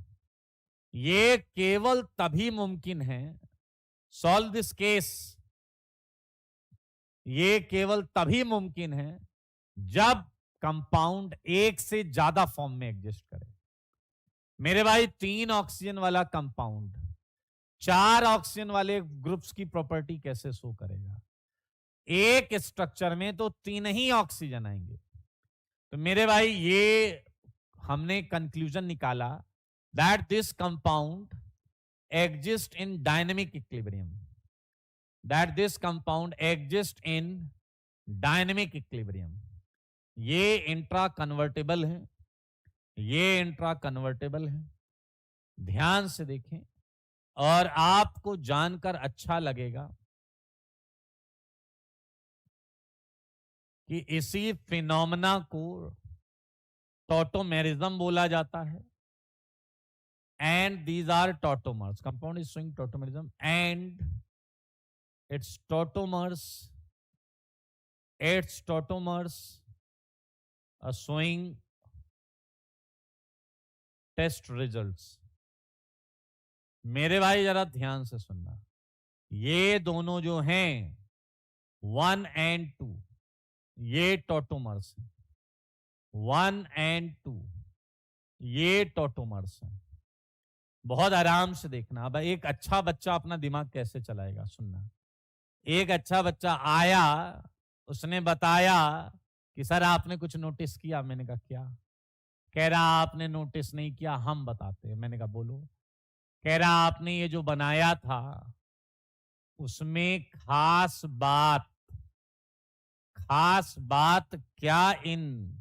Speaker 1: ये केवल तभी मुमकिन है, सॉल्व दिस केस, ये केवल तभी मुमकिन है जब कंपाउंड एक से ज्यादा फॉर्म में एग्जिस्ट करे। मेरे भाई 3 ऑक्सीजन वाला कंपाउंड 4 ऑक्सीजन वाले ग्रुप्स की प्रॉपर्टी कैसे शो करेगा? एक स्ट्रक्चर में तो 3 ही ऑक्सीजन आएंगे। तो मेरे भाई ये हमने कंक्लूजन निकाला that this compound exist in dynamic equilibrium, that this compound exist in dynamic equilibrium. ये इंट्रा कन्वर्टेबल है, ये इंट्रा कन्वर्टेबल है, ध्यान से देखें और आपको जानकर अच्छा लगेगा कि इसी फिनोमेना को टॉटोमेरिज्म बोला जाता है, and these are tautomers, compound is showing tautomerism and its tautomers are showing test results. मेरे भाई जरा ध्यान से सुनना, ये दोनों जो हैं 1 and 2 ये टॉटोमर्स हैं, 1 and 2 ये टॉटोमर्स हैं। बहुत आराम से देखना। अब एक अच्छा बच्चा अपना दिमाग कैसे चलाएगा, सुनना। एक अच्छा बच्चा आया, उसने बताया कि सर आपने कुछ नोटिस किया। मैंने कहा क्या? कह रहा आपने नोटिस नहीं किया, हम बताते हैं। मैंने कहा बोलो। कह रहा आपने ये जो बनाया था उसमें खास बात खास बात क्या इन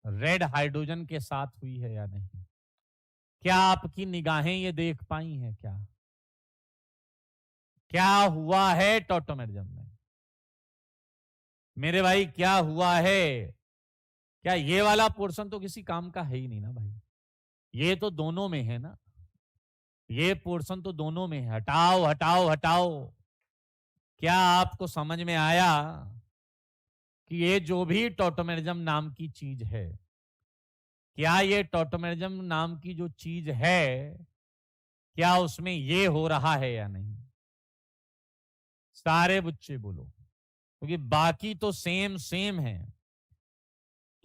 Speaker 1: रेड हाइड्रोजन के साथ हुई है या नहीं? क्या आपकी निगाहें ये देख पाई हैं क्या? क्या हुआ है टॉटोमेरिज्म में? मेरे भाई क्या हुआ है? क्या ये वाला पोर्शन तो किसी काम का है ही नहीं ना भाई। ये तो दोनों में है ना, ये पोर्शन तो दोनों में है। हटाओ हटाओ हटाओ। क्या आपको समझ में आया कि ये जो भी टॉटोमेरिज्म नाम की चीज है, क्या ये टॉटोमेरिज्म नाम की जो चीज है, क्या उसमें ये हो रहा है या नहीं? सारे बच्चे बोलो, क्योंकि बाकी तो सेम सेम है।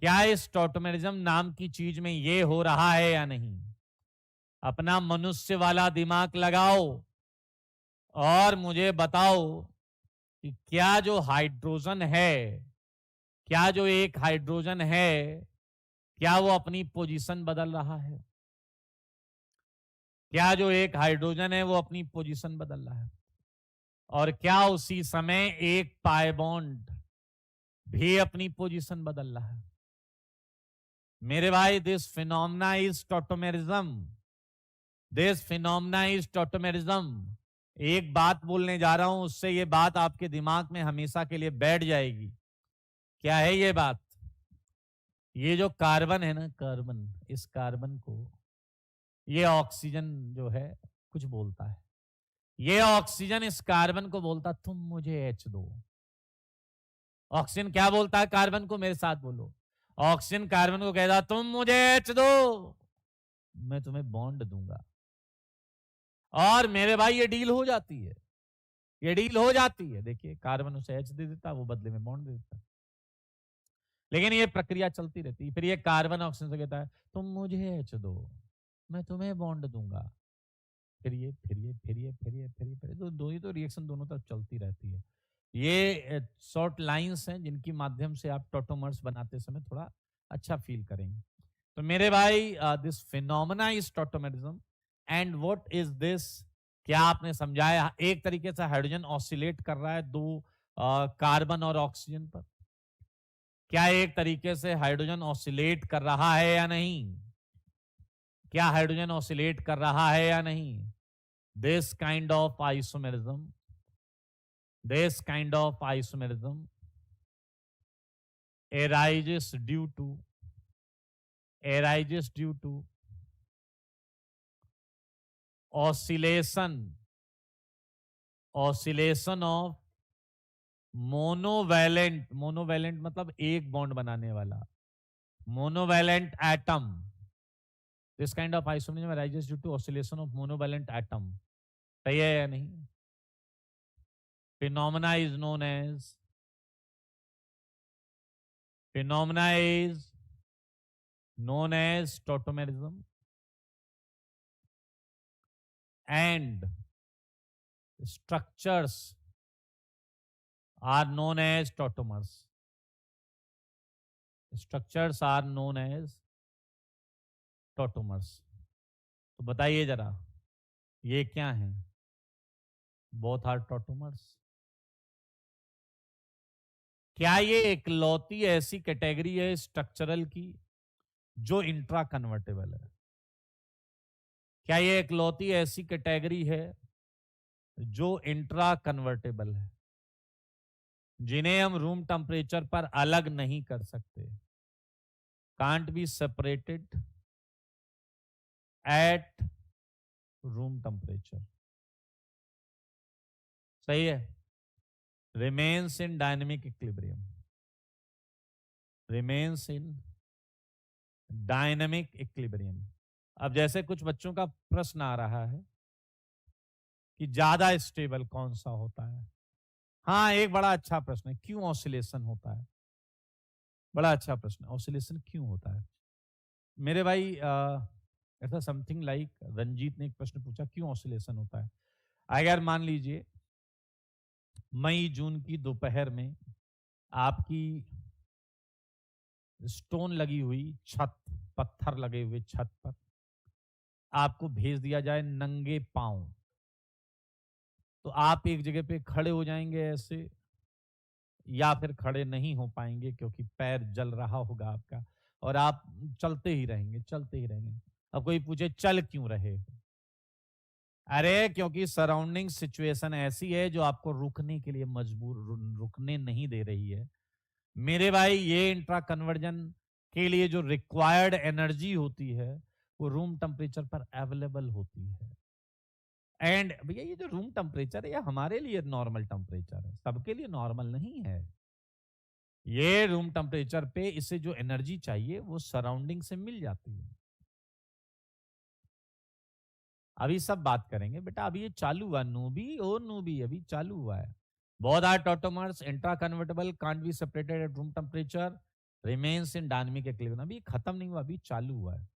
Speaker 1: क्या इस टॉटोमेरिज्म नाम की चीज में ये हो रहा है या नहीं? अपना मनुष्य वाला दिमाग लगाओ और मुझे बताओ कि क्या जो हाइड्रोजन है, क्या जो एक हाइड्रोजन है, क्या वो अपनी पोजीशन बदल रहा है? क्या जो एक हाइड्रोजन है वो अपनी पोजीशन बदल रहा है? और क्या उसी समय एक पाई बॉन्ड भी अपनी पोजीशन बदल रहा है? मेरे भाई, this phenomena is tautomerism. This phenomena is tautomerism. एक बात बोलने जा रहा हूं, उससे ये बात आपके दिमाग में हमेशा के लिए बैठ जाएगी। क्या है ये बात? ये जो कार्बन है ना, कार्बन, इस कार्बन को ये ऑक्सीजन जो है कुछ बोलता है। ये ऑक्सीजन इस कार्बन को बोलता, तुम मुझे एच दो। ऑक्सीजन क्या बोलता है कार्बन को? मेरे साथ बोलो। ऑक्सीजन कार्बन को कहता, तुम मुझे एच दो, मैं तुम्हें बॉन्ड दूंगा। और मेरे भाई ये डील हो जाती है, ये डील हो जाती है। देखिए, कार्बन उसे एच दे देता, वो बदले में बॉन्ड दे देता। लेकिन ये प्रक्रिया चलती रहती है। फिर ये कार्बन ऑक्सीजन से कहता है, तुम मुझे एच दो, मैं तुम्हें बॉन्ड दूंगा। फिर ये फिर ये फिर ये फिर ये फिर ये फिर ये, तो दो ही तो रिएक्शन दोनों तरफ चलती रहती है। ये शॉर्ट लाइंस हैं जिनकी माध्यम से आप टॉटोमर्स बनाते समय थोड़ा अच्छा फील करेंगे। तो मेरे भाई, this phenomena is tautomerism. And what is this? क्या आपने समझाया? एक तरीके से हाइड्रोजन ऑसिलेट कर रहा है दो कार्बन और ऑक्सीजन पर। क्या एक तरीके से हाइड्रोजन ऑसिलेट कर रहा है या नहीं? क्या हाइड्रोजन ऑसिलेट कर रहा है या नहीं? This kind of isomerism, this kind of isomerism arises due to oscillation of monovalent मतलब एक बॉन्ड बनाने वाला monovalent atom. This kind of isomerism arises due to oscillation of monovalent atom. सही है या नहीं? Phenomena is known as tautomerism, and structures are known as tautomers. Structures are known as tautomers. तो बताइए जरा, ये क्या है? Both are tautomers. क्या ये इकलौती ऐसी कैटेगरी है स्ट्रक्चरल की जो इंट्रा कन्वर्टेबल है? क्या ये इकलौती ऐसी कैटेगरी है जो इंट्रा कन्वर्टेबल है, जिन्हें हम रूम टेम्परेचर पर अलग नहीं कर सकते? Can't be separated at room temperature. सही है। Remains in dynamic equilibrium, remains in dynamic equilibrium. अब जैसे कुछ बच्चों का प्रश्न आ रहा है कि ज्यादा स्टेबल कौन सा होता है? हाँ, एक बड़ा अच्छा प्रश्न है, क्यों ऑसिलेशन होता है? बड़ा अच्छा प्रश्न, ऑसिलेशन क्यों होता है? मेरे भाई, ऐसा समथिंग लाइक रंजीत ने एक प्रश्न पूछा, क्यों ऑसिलेशन होता है? अगर मान लीजिए मई जून की दोपहर में आपकी स्टोन लगी हुई छत, पत्थर लगे हुए छत पर आपको भेज दिया जाए नंगे पांव, तो आप एक जगह पे खड़े हो जाएंगे ऐसे, या फिर खड़े नहीं हो पाएंगे क्योंकि पैर जल रहा होगा आपका और आप चलते ही रहेंगे, चलते ही रहेंगे। अब कोई पूछे चल क्यों रहे हो? अरे क्योंकि सराउंडिंग सिचुएशन ऐसी है जो आपको रुकने के लिए मजबूर रुकने नहीं दे रही है। मेरे भाई ये इंट्रा कन्वर्जन के लिए जो रिक्वायर्ड एनर्जी होती है वो रूम टेम्परेचर पर अवेलेबल होती है। एंड भैया ये जो रूम टेम्परेचर है ये हमारे लिए नॉर्मल टेम्परेचर है, सबके लिए नॉर्मल नहीं है। ये रूम टेम्परेचर पे इसे जो एनर्जी चाहिए वो सराउंडिंग से मिल जाती है। अभी सब बात करेंगे बेटा, अभी ये चालू हुआ नूबी ओ नूबी, अभी चालू हुआ है। Both are tautomers intra convertible can't be separated at room temperature remains in dynamic equilibrium. अभी खत्म नहीं हुआ, अभी चालू हुआ है।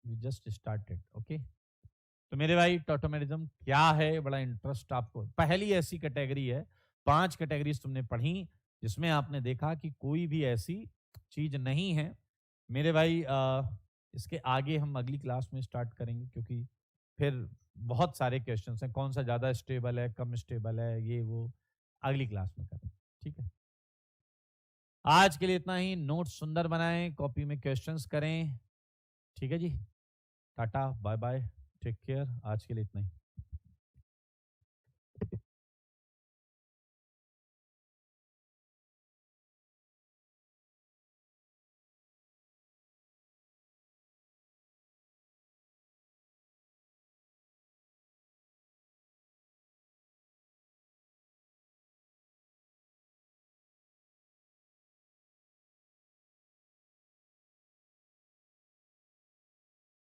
Speaker 1: We just started. ओके, तो मेरे भाई टॉटोमेरिज्म क्या है, बड़ा इंटरेस्ट आपको। पहली ऐसी कैटेगरी है, 5 कैटेगरीज तुमने पढ़ी जिसमें आपने देखा कि कोई भी ऐसी चीज नहीं है। मेरे भाई इसके आगे हम अगली क्लास में स्टार्ट करेंगे क्योंकि फिर बहुत सारे क्वेश्चंस हैं, कौन सा ज़्यादा स्टेबल है, कम स्टेबल है, ये वो अगली क्लास में करें। ठीक है, आज के लिए इतना ही। नोट्स सुंदर बनाएं, कॉपी में क्वेश्चंस करें। ठीक है जी, tata bye bye, take care. आज के लिए इतना ही।